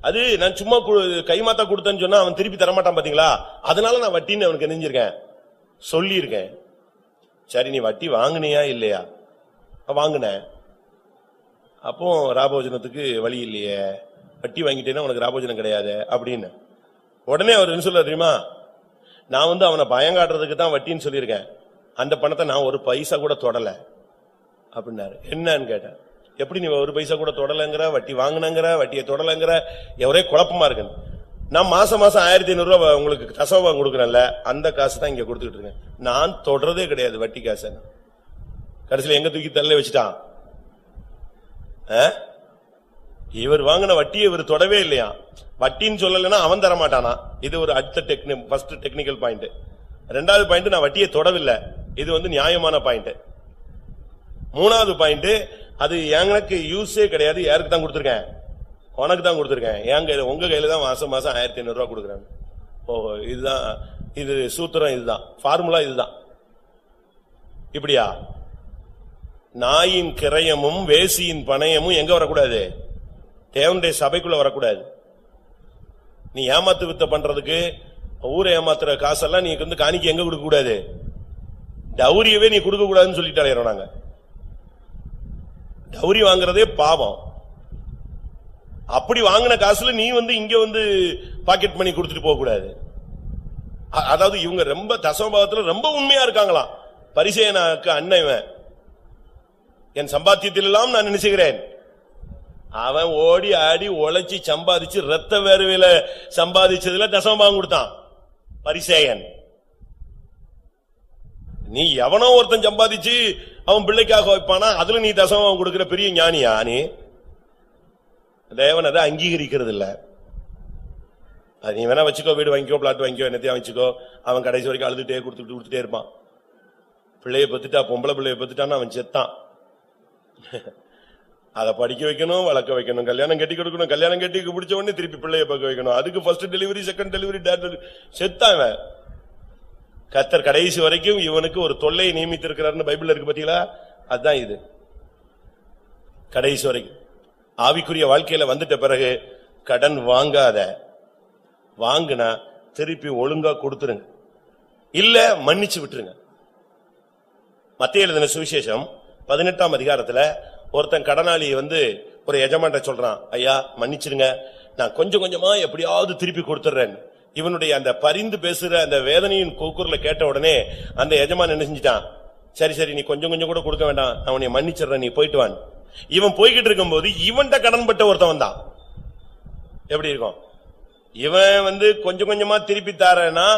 அது நான் சும்மா கைமாத்தா கொடுத்தேன்னு சொன்னா அவன் திருப்பி தரமாட்டான் பாத்தீங்களா, அதனால நான் வட்டின்னு அவனுக்கு நெஞ்சிருக்கேன் சொல்லியிருக்கேன். சரி நீ வட்டி வாங்குனியா இல்லையா? வாங்குன. அப்போ ராபோஜனத்துக்கு வழி இல்லையே, வட்டி வாங்கிட்டேன்னா உனக்கு ராபோஜனம் கிடையாது அப்படின்னு. உடனே அவர் என்ன சொல்ல தெரியுமா, நான் அவனை பயங்காட்டுறதுக்கு தான் வட்டின்னு சொல்லியிருக்கேன், அந்த பணத்தை நான் ஒரு பைசா கூட தொடல அப்படின்னாரு. என்னன்னு கேட்டேன். எப்படி நீ ஒரு பைசா கூட தொடலைங்கிற, வட்டி வாங்கினங்கிற, வட்டியை தொடலைங்கிற, ஒரே குழப்பமா இருக்கு. நான் மாசம் 1500 ரூபாய் உங்களுக்கு தசவா கொடுக்கறேன்ல, அந்த காசு தான் இங்க கொடுத்துட்டு இருக்கேன், நான் தொடறதே கிடையாது வட்டி காசு. கடைசியில எங்க தூக்கி தள்ள வச்சுட்டான். இவர் வாங்கின வட்டியை இவர் தொடவே இல்லையா, வட்டின்னு சொல்லலைன்னா அவன் தர மாட்டானா. இது ஒரு அடுத்த ஃபர்ஸ்ட் டெக்னிக்கல் பாயிண்ட். ரெண்டாவது பாயிண்ட், நான் வட்டியை தொடவில்லை, இது நியாயமான பாயிண்ட். மூணாவது பாயிண்ட், அது எனக்கு யூஸே கிடையாது, யாருக்கு தான் கொடுத்திருக்கேன், உனக்கு தான் கொடுத்திருக்கேன், என் கையில உங்க கையில தான் மாசம் 1500 ரூபாய் கொடுக்குறேன். ஓஹோ, இதுதான் இது சூத்திரம், இதுதான் ஃபார்முலா, இதுதான். இப்படியா? நாயின் கிரயமும் வேசியின் பணயமும் எங்க வரக்கூடாது? தேவனுடைய சபைக்குள்ள வரக்கூடாது. நீ ஏமாத்து வித்த பண்றதுக்கு ஊரை ஏமாத்துற காசெல்லாம் நீ காணிக்க எங்க கொடுக்க கூடாது, டௌரியவே நீ கொடுக்க கூடாதுன்னு சொல்லிட்டாலே நாங்க. டௌரி வாங்குறதே பாவம். அப்படி வாங்கின காசுல நீ இங்க பாக்கெட் பண்ணி கொடுத்துட்டு போக கூடாது. அதாவது இவங்க ரொம்ப தசமபாகத்துல ரொம்ப உண்மையா இருக்காங்களாம். பரிசேயனுக்கு அண்ணன், என் சம்பாத்தியத்தில் எல்லாம் நான் நினைச்சுகிறேன், அவன் ஓடி ஆடி உழைச்சி சம்பாதிச்சு ரத்த வேர்வையில சம்பாதிச்சதுல தசமபாகம் கொடுத்தான் பரிசேயன். நீ எவனோ ஒருத்தன் சம்பாதிச்சு அவன் பிள்ளைக்காக வைப்பானா, அதுல நீ தசமபாகம் கொடுக்கிற பெரிய ஞானியா? நீ தேவன் அதை அங்கீகரிக்கிறது இல்ல. அது நீ வேணா வச்சுக்கோ, வீடு வாங்கிக்கோ, பிளாட் வாங்கிக்கோ, என்னத்தையும் வச்சுக்கோ, அவன் கடைசி வரைக்கும் அழுதுட்டே கொடுத்துட்டே இருப்பான். பிள்ளைய பத்துட்டா, பொம்பளை பிள்ளைய பத்துட்டான்னு அவன் செத்தான். அதை படிக்க வைக்கணும், வளர்க்க வைக்கணும், கல்யாணம் கட்டி கொடுக்கணும், கல்யாணம் கட்டி பிடிச்ச உடனே திருப்பி பிள்ளைய பார்க்க வைக்கணும், அதுக்கு ஃபர்ஸ்ட் டெலிவரி, செகண்ட் டெலிவரி, செத்தான். கர்த்தர் கடைசி வரைக்கும் இவனுக்கு ஒரு தொல்லையை நியமித்திருக்கிறார்னு பைபிள்ல இருக்கு பாத்தீங்களா, அதுதான் இது. கடைசி வரைக்கும் ஆவிக்குரிய வாழ்க்கையில வந்துட்ட பிறகு கடன் வாங்காத, வாங்குனா திருப்பி ஒழுங்கா கொடுத்துருங்க, இல்ல மன்னிச்சு விட்டுருங்க. மத்தேயு எழுதின சுவிசேஷம் 18ஆம் அதிகாரத்துல ஒருத்தன் கடனாளி ஒரு எஜமான்ட்ட சொல்றான், ஐயா மன்னிச்சிருங்க, நான் கொஞ்சம் கொஞ்சமா எப்படியாவது திருப்பி கொடுத்துறேன். இவனுடைய அந்த பரிந்து பேசுற அந்த வேதனையின் கூக்குரல கேட்ட உடனே அந்த எஜமான் என்ன செஞ்சிட்டான், சரி சரி நீ கொஞ்சம் கொஞ்சம் கூட கொடுக்க வேண்டாம், நான் உன்னை மன்னிச்சிடுறேன், நீ போயிட்டு வான். இவன் போய்கிட்டு இருக்கும் போது இவன்ட்ட கடன் பட்ட ஒருத்தன் வந்தான். எப்படி இருக்கும்? இவன் கொஞ்சம் கொஞ்சமா திருப்பி தாரேன்னா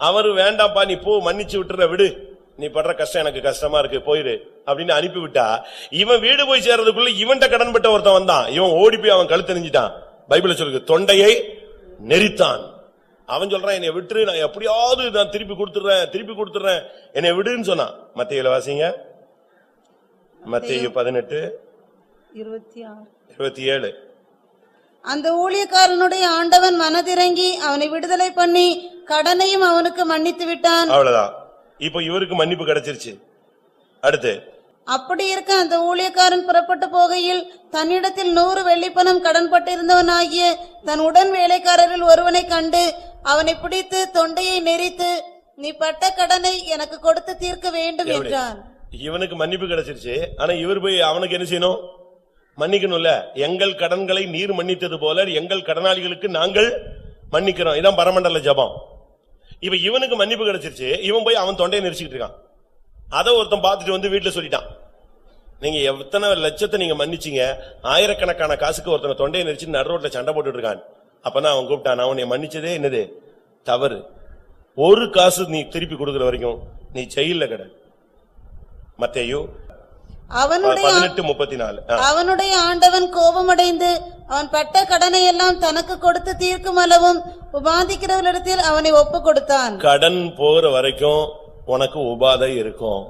அவரு வேண்டாப்பா நீ போ, மன்னிச்சு விட்டுற, விடு, நீ படுற கஷ்டம் எனக்கு கஷ்டமா இருக்கு, போயிரு அப்படின்னு அனுப்பி விட்டா, இவன் வீடு போய் சேர்றதுக்குள்ள இவன்ட்ட கடன் பட்ட ஒருத்தன் வந்தான். இவன் ஓடி போய் அவன் கழுத்து நெஞ்சிட்டான். பைபிள்ல சொல்லுது, தொண்டையை நெரித்தான். அவன் சொல்றான், என்னை விட்டுரு, நான் எப்படியாவது நான் திருப்பி கொடுத்துறேன், என்னை விடுன்னு சொன்னான். மத்தேயுல வாசிங்க, மத்தேயு 18:26-27. அந்த ஊழியக்காரனுடைய ஆண்டவன் மனதிறங்கி அவனை விடுதலை பண்ணி கடனையும் அவனுக்கு மன்னித்து விட்டான். அவ்வளவுதான். இப்ப இவருக்கு மன்னிப்பு கிடைச்சிருச்சு. அடுத்து, அப்படி இருக்க அந்த ஊழியக்காரன் புறப்பட்டு போகையில் தன்னிடத்தில் 100 வெள்ளிப்பணம் கடன் பட்டிருந்தவனாகிய தன் உடன் வேலைக்காரரில் ஒருவனை கண்டு அவனை பிடித்து தொண்டையை நெரித்து, நீ பட்ட கடனை எனக்கு கொடுத்து தீர்க்க வேண்டும் என்றான். இவனுக்கு மன்னிப்பு கிடைச்சிருச்சு. ஆனா இவர் போய் அவனுக்கு என்ன செய்யணும்? மன்னிக்கணும்ல. எங்கள் கடன்களை நீர் மன்னித்தது போல எங்கள் கடனாளிகளுக்கு நாங்கள் மன்னிக்கிறோம். இதான் பரமண்டல ஜபம். இப்ப இவனுக்கு மன்னிப்பு கிடைச்சிருச்சு. இவன் போய் அவன் தொண்டையை நெரிச்சுக்கிட்டு இருக்கான். அதை ஒருத்தன் பார்த்துட்டு வீட்டுல சொல்லிட்டான், நீங்க எத்தனை லட்சத்தை நீங்க மன்னிச்சீங்க, ஆயிரக்கணக்கான காசுக்கு ஒருத்தனை தொண்டையை நெரிச்சு நடு ரோட்ல சண்டை போட்டுட்டு இருக்கான். அப்பதான் அவன் கூப்பிட்டான், நான் உன்னை மன்னிச்சதே என்னது தவறு, ஒரு காசு நீ திருப்பி கொடுக்கிற வரைக்கும் நீ ஜெயில கிட. மத்தேயு 18:34. அவனுடைய ஆண்டவன் கோபமடைந்து அவன் பட்ட கடனை எல்லாம் தனக்கு கொடுத்து தீர்க்கும் அளவும் உபாதிக்கிறவரிடத்தில் அவனை ஒப்பு கொடுத்தான். கடன் போற வரைக்கும் உனக்கு உபாதை இருக்கும்.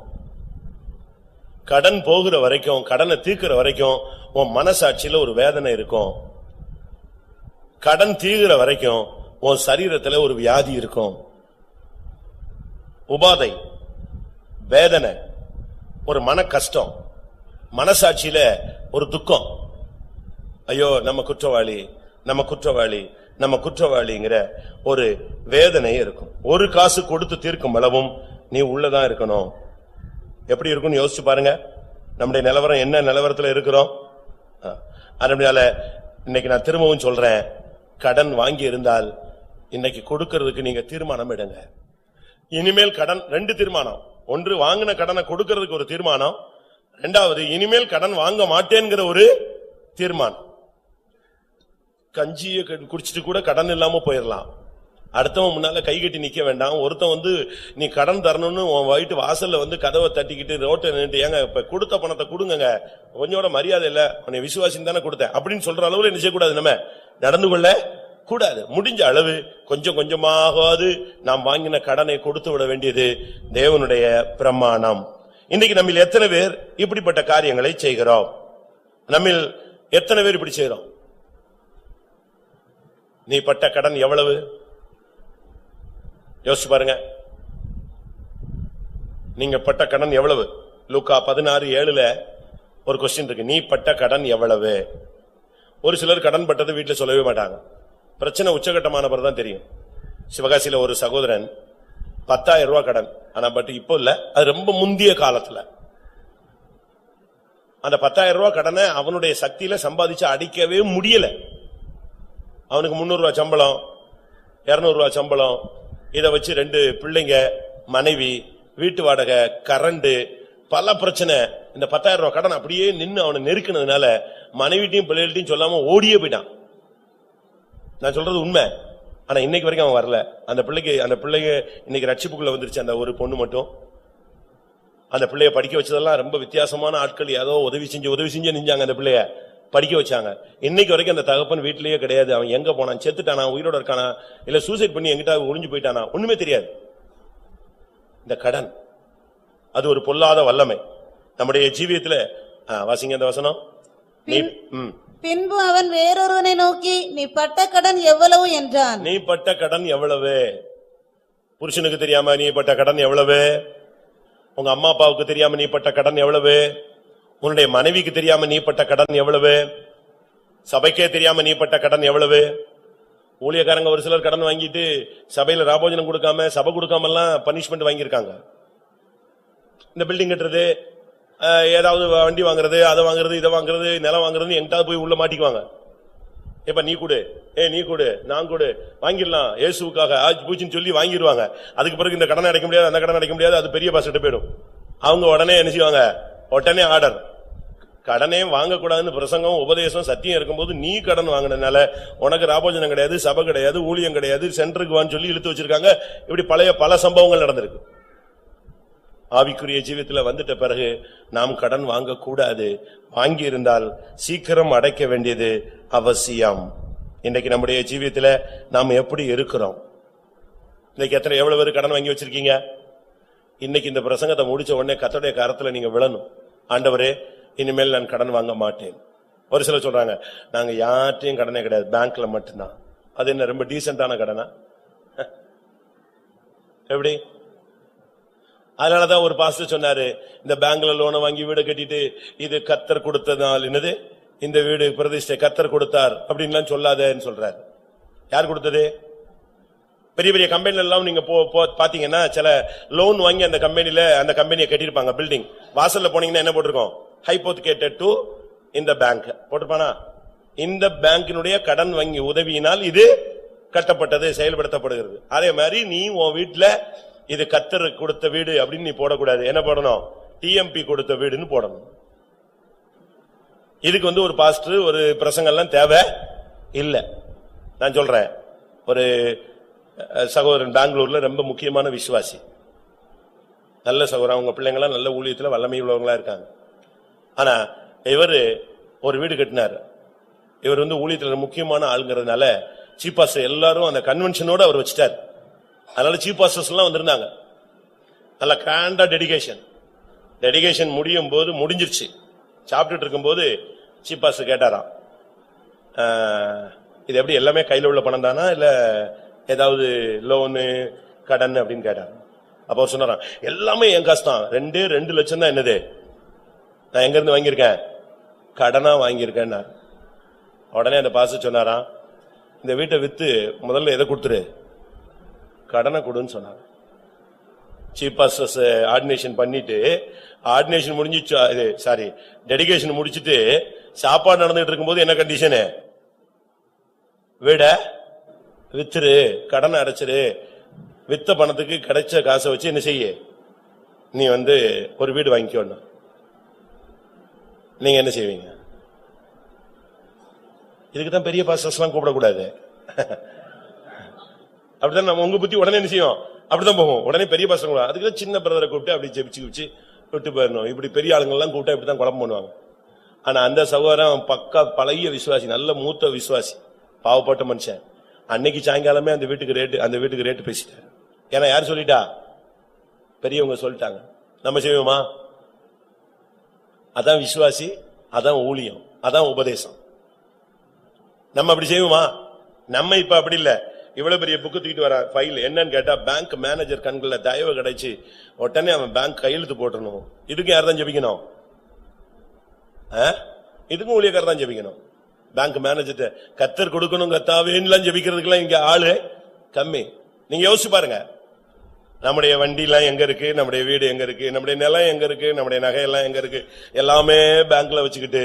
கடன் போகிற வரைக்கும், கடனை தீர்க்கிற வரைக்கும் உன் மனசாட்சியில ஒரு வேதனை இருக்கும். கடன் தீர்க்கிற வரைக்கும் உன் சரீரத்துல ஒரு வியாதி இருக்கும். உபாதை, வேதனை, ஒரு மன கஷ்டம், மனசாட்சியில ஒரு துக்கம். ஐயோ நம்ம குற்றவாளி, நம்ம குற்றவாளி, நம்ம குற்றவாளிங்கிற ஒரு வேதனை இருக்கும். ஒரு காசு கொடுத்து தீர்க்கும் அளவும் நீ உள்ளதான் இருக்கணும். எப்படி இருக்கும்னு யோசிச்சு பாருங்க. நம்முடைய நிலவரம் என்ன நிலவரத்துல இருக்கிறோம். அதனால இன்னைக்கு நான் திரும்பவும் சொல்றேன், கடன் வாங்கி இருந்தால் இன்னைக்கு கொடுக்கிறதுக்கு நீங்க தீர்மானம் எடுங்க. இனிமேல் கடன், ரெண்டு தீர்மானம். ஒன்று, வாங்கின கடனை கொடுக்கிறதுக்கு ஒரு தீர்மானம். இரண்டாவது, இனிமேல் கடன் வாங்க மாட்டேங்கிற ஒரு தீர்மானம். கஞ்சியை குடிச்சிட்டு கூட கடன் இல்லாம போயிடலாம். அடுத்தவன் முன்னால கை கட்டி நிக்க வேண்டாம். ஒருத்தன் நீ கடன் தரணும்னு உன் வீட்டு வாசல்ல கதவை தட்டிக்கிட்டு ரோட்டை நின்னுட்டு, ஏங்க இப்ப கொடுத்த பணத்தை கொடுங்க, கொஞ்சோட மரியாதை இல்ல, உன்னை விசுவாசின்னு தானே கொடுத்தேன் அப்படின்னு சொல்ற அளவுல என்ன செய்யக்கூடாது, நம்ம நடந்து கொள்ள கூடாது. முடிஞ்ச அளவு கொஞ்சம் கொஞ்சமாகாது நாம் வாங்கின கடனை கொடுத்து விட வேண்டியது தேவனுடைய பிரமாணம். இன்னைக்கு நம்ம எத்தனை பேர் இப்படிப்பட்ட காரியங்களை செய்கிறோம்? நம்ம எத்தனை பேர் இப்படி செய்கிறோம்? நீ பட்ட கடன் எவ்வளவு யோசிச்சு பாருங்க. நீங்க பட்ட கடன் எவ்வளவு? லூக்கா 16:7 ஒரு கொஸ்டின் இருக்கு. நீ பட்ட கடன் எவ்வளவு? ஒரு சிலர் கடன் பட்டது வீட்டுல சொல்லவே மாட்டாங்க. பிரச்சனை உச்சகட்டமான பிறகுதான் தெரியும். சிவகாசியில ஒரு சகோதரன் 10,000 ரூபாய் கடன். ஆனா பட் இப்போ இல்ல, அது ரொம்ப முந்திய காலத்துல. அந்த 10,000 ரூபாய் கடனை அவனுடைய சக்தியில சம்பாதிச்சு அடிக்கவே முடியல. அவனுக்கு 300 ரூபாய் சம்பளம், 200 ரூபாய் சம்பளம், இதை வச்சு 2 பிள்ளைங்க, மனைவி, வீட்டு வாடகை, கரண்ட், பல பிரச்சனை. இந்த 10,000 ரூபாய் கடன் அப்படியே நின்னு அவனை நெருக்கினதுனால மனைவிட்டையும் பிள்ளைகள்ட்டையும் சொல்லாம ஓடியே போயிட்டான். நான் சொல்றது உண்மை. ஆனா இன்னைக்கு வரைக்கும் அவன் வரல. அந்த பிள்ளைங்க இன்னைக்கு ரட்சிப்புக்குள்ள வந்துருச்சு. அந்த ஒரு பொண்ணு மட்டும். அந்த பிள்ளைய படிக்க வச்சதெல்லாம் ரொம்ப வித்தியாசமான ஆட்கள். ஏதோ உதவி செஞ்சு நிஞ்சாங்க. அந்த பிள்ளைய படிக்க வச்சாங்க. இன்னைக்கு வரைக்கும் அந்த தகப்பன் வீட்டிலேயே கிடையாது. அவன் எங்க போனான், செத்துட்டானா, உயிரோட இருக்கானா, இல்ல சூசைட் பண்ணி எங்கிட்ட ஒளிஞ்சு போயிட்டானா, ஒண்ணுமே தெரியாது. இந்த கடன் அது ஒரு பொல்லாத வல்லமை நம்முடைய ஜீவியத்துல. வாசிங்க அந்த வசனம். பின்பு அவன் வேறொருவனை நோக்கி, நீ பட்ட கடன் எவ்வளவு என்றான். நீ பட்ட கடன் எவ்வளவு? புருஷனுக்கு தெரியாம நீ பட்ட கடன் எவ்வளவு? உங்க அம்மா அப்பாவுக்கு தெரியாம நீ பட்ட கடன் எவ்வளவு? உன்னுடைய மனைவிக்கு தெரியாம நீ பட்ட கடன் எவ்வளவு? சபைக்கே தெரியாம நீ பட்ட கடன் எவ்வளவு? ஊழியக்காரங்க ஒரு சிலர் கடன் வாங்கிட்டு சபையில ராபோஜனம் கொடுக்காம, சபை கொடுக்காம எல்லாம் பனிஷ்மெண்ட் வாங்கியிருக்காங்க. இந்த பில்டிங் கட்டுறது, ஏதாவது வண்டி வாங்குறது, அதை வாங்குறது, இதை வாங்குறது, நிலம் வாங்குறது, எங்கிட்ட போய் உள்ள மாட்டிக்குவாங்க. இப்ப நீ கொடு, நீ கொடு, நான் கொடு, வாங்கிடலாம் இயேசுவுக்காக ஆஜ் பூச்சின்னு சொல்லி வாங்கிடுவாங்க. அதுக்கு பிறகு இந்த கடன் அடைக்க முடியாது, அந்த கடன் அடைக்க முடியாது, அது பெரிய பாஸ்கிட்ட போயிடும். அவங்க உடனே என்ன செய்வாங்க, உடனே ஆர்டர். கடனே வாங்கக்கூடாதுன்னு பிரசங்கம், உபதேசம், சத்தியம் இருக்கும்போது நீ கடன் வாங்கினால உனக்கு ராபோஜனம் கிடையாது, சபை கிடையாது, ஊழியம் கிடையாது, சென்டருக்கு வான்னு சொல்லி இழுத்து வச்சிருக்காங்க. இப்படி பல சம்பவங்கள் நடந்திருக்கு. ஆவிக்குரிய ஜீவியத்துல வந்துட்ட பிறகு நாம் கடன் வாங்க கூடாது. வாங்கி இருந்தால் சீக்கிரம் அடைக்க வேண்டியது அவசியம். இன்னைக்கு நம்முடைய ஜீவியத்துல நாம் எப்படி இருக்கிறோம்? இன்னைக்கு எவ்வளவு பேர் கடன் வாங்கி வச்சிருக்கீங்க? இன்னைக்கு இந்த பிரசங்கத்தை முடிச்ச உடனே கர்த்தருடைய கரத்துல நீங்க விழணும். ஆண்டவரே, இனிமேல் நான் கடன் வாங்க மாட்டேன். ஒரு சிலர் சொல்றாங்க, நாங்க யார்ட்டையும் கடனே கிடையாது, பேங்க்ல மட்டும்தான். அது என்ன ரொம்ப டீசென்டான கடனா? எப்படி? அதனாலதான் ஒரு பாஸ்டர் சொன்னாரு, இந்த பேங்க்ல லோனை வாங்கி வீடு கட்டிட்டு இது கர்த்தர் கொடுத்ததால், என்னது இந்த வீடு பிரதிஷ்டை கர்த்தர் கொடுத்தார் அப்படின்லாம் சொல்லாதேன்னு சொல்றாரு. யார் கொடுத்தது? பெரிய பெரிய கம்பெனில எல்லாம் நீங்க பாத்தீங்கன்னா சில லோன் வாங்கி அந்த கம்பெனியை கட்டிருப்பாங்க. பில்டிங் வாசல்ல போனீங்கன்னா என்ன போட்டிருக்கோம்? ஹைபோதிகேட்டட் டு இந்த பேங்க் போட்டிருப்பானா? இந்த பேங்கினுடைய கடன் வங்கி உதவியினால் இது கட்டப்பட்டது, செயல்படுத்தப்படுகிறது. அதே மாதிரி நீ உன் வீட்டுல இது கர்த்தர் கொடுத்த வீடு அப்படின்னு நீ போடக்கூடாது. என்ன போடணும்? டிஎம்பி கொடுத்த வீடுன்னு போடணும். இதுக்கு ஒரு பாஸ்டர், ஒரு பிரசங்கம் எல்லாம் தேவை இல்ல. நான் சொல்றேன், ஒரு சகோதரன் பெங்களூர்ல ரொம்ப முக்கியமான விசுவாசி, நல்ல சகோதரன். அவங்க பிள்ளைங்க எல்லாம் நல்ல ஊழியத்துல வல்லமை உள்ளவங்களா இருக்காங்க. ஆனா இவரு ஒரு வீடு கட்டினார். இவர் ஊழியத்துல முக்கியமான ஆளுங்கிறதுனால சீஃப் பாஸ்டர் எல்லாரும் அந்த கன்வென்ஷனோட அவர் வச்சிட்டார். அதனால சீஃப் பாஸ்டர்ஸ் எல்லாம் வந்திருந்தாங்க. நல்ல கிராண்டா டெடிகேஷன். டெடிகேஷன் முடியும் போது முடிஞ்சிருச்சு. சாப்பிட்டுட்டு இருக்கும்போது சீப்பாஸ் கேட்டாராம், இது எப்படி எல்லாமே கையில உள்ள பணம் தானா இல்ல ஏதாவது லோனு கடன் அப்படின்னு கேட்டார். அப்ப அவர் சொன்னாராம், எல்லாமே என் காசு தான், 2 லட்சம் தான். என்னது? நான் எங்க இருந்து வாங்கியிருக்கேன்? கடனா வாங்கியிருக்கேன். உடனே அந்த பாஸ் சொன்னாராம், இந்த வீட்டை வித்து முதல்ல எதை கொடுத்துரு, கடனை கொடுன்னு சொன்னார். சீஃப் பாஸ்டர்ஸ் ஆர்டினேஷன் பண்ணிட்டு, ஆர்டினேஷன் முடிஞ்சு சாரி டெடிகேஷன் முடிச்சிட்டு சாப்பாடு நடந்துட்டு இருக்கும்போது என்ன கண்டிஷனு? வீட வித்துரு, கடனை அடைச்சிரு, வித்த பணத்துக்கு கிடைச்ச காசை வச்சு என்ன செய்ய, நீ ஒரு வீடு வாங்கிக்கணும். நீங்க என்ன செய்வீங்க? இதுக்குதான் பெரிய பாஸ்டர்ஸ் எல்லாம் கூப்பிடக்கூடாது. அப்படிதான் நம்ம உங்க புத்தி உடனே என்ன செய்யும், அப்படிதான் போகும். உடனே பெரிய பாஸ்டர் அதுக்கு சின்ன பிரதரை கூப்பிட்டு அப்படி ஜெபிச்சு விட்டு போயிடணும். இப்படி பெரிய ஆளுங்க எல்லாம் கூப்பிட்டா இப்படிதான் குழப்பம் பண்ணுவாங்க. ஆனா அந்த சகோதரன் பக்கா பழைய விசுவாசி, நல்ல மூத்த விசுவாசி, பாவப்பட்ட மனுஷன். அன்னைக்கு சாயங்காலமே அந்த வீட்டுக்கு ரேட்டு பேசிட்டாரு. ஏன்னா யார் சொல்லிட்டா? பெரியவங்க சொல்லிட்டாங்க. நம்ம செய்வோமா? அதான் விசுவாசி, அதான் ஊழியம், அதான் உபதேசம். நம்ம அப்படி செய்வோமா? நம்ம இப்ப அப்படி இல்ல. இவ்வளவு பெரிய புக்கு தூக்கிட்டு வர ஃபைல் என்னன்னு கேட்டா, பேங்க் மேனேஜர் கண்கள்ல தயவு கிடைச்சு உடனே அவன் பேங்க் கையெழுத்து போட்டணும். இதுக்கு யார் தான் ஜெபிக்கணும்? இதுக்கும் ஊழியக்காரர் தான் ஜெபிக்கணும். பேங்க் மேனேஜர் கத்தர் கொடுக்கணும் கத்தாவேன்னு ஜெபிக்கிறதுக்கெல்லாம் இங்க ஆளு கம்மி. நீங்க யோசிச்சு பாருங்க, நம்முடைய வண்டி எல்லாம் எங்க இருக்கு, நம்முடைய வீடு எங்க இருக்கு, நம்முடைய நிலம் எங்க இருக்கு, நம்முடைய நகை எல்லாம் எங்க இருக்கு, எல்லாமே பேங்க்ல வச்சுக்கிட்டு,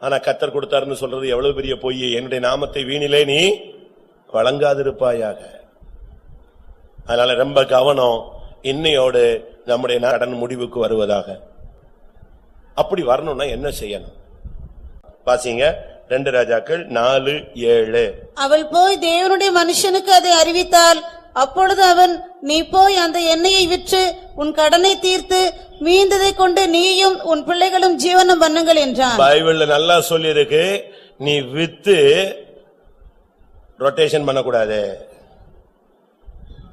ஆனா கத்தர் கொடுத்தாருன்னு சொல்றது எவ்வளவு பெரிய பொய். என்னுடைய நாமத்தை வீணிலே நீ வழங்காதிருப்பாயாக. அதனால ரொம்ப கவனம். இன்னையோடு நம்முடைய கடன் முடிவுக்கு வருவதாக. அப்படி வரணும்னா என்ன செய்யணும்? வாசிங்க 2 ராஜாக்கள் 4:7. அவள் போய் தேவனுடைய மனுஷனுக்கு அதை அறிவித்தாள். அப்பொழுது அவன், நீ போய் அந்த எண்ணெயை விற்று உன் கடனை தீர்த்து மீந்ததை கொண்டு நீயும் உன் பிள்ளைகளும் ஜீவனம் பண்ணுங்கள் என்றான். பைபிள்ல நல்லா சொல்லி இருக்கு, நீ வித்து ரொட்டேஷன் பண்ணக்கூடாது.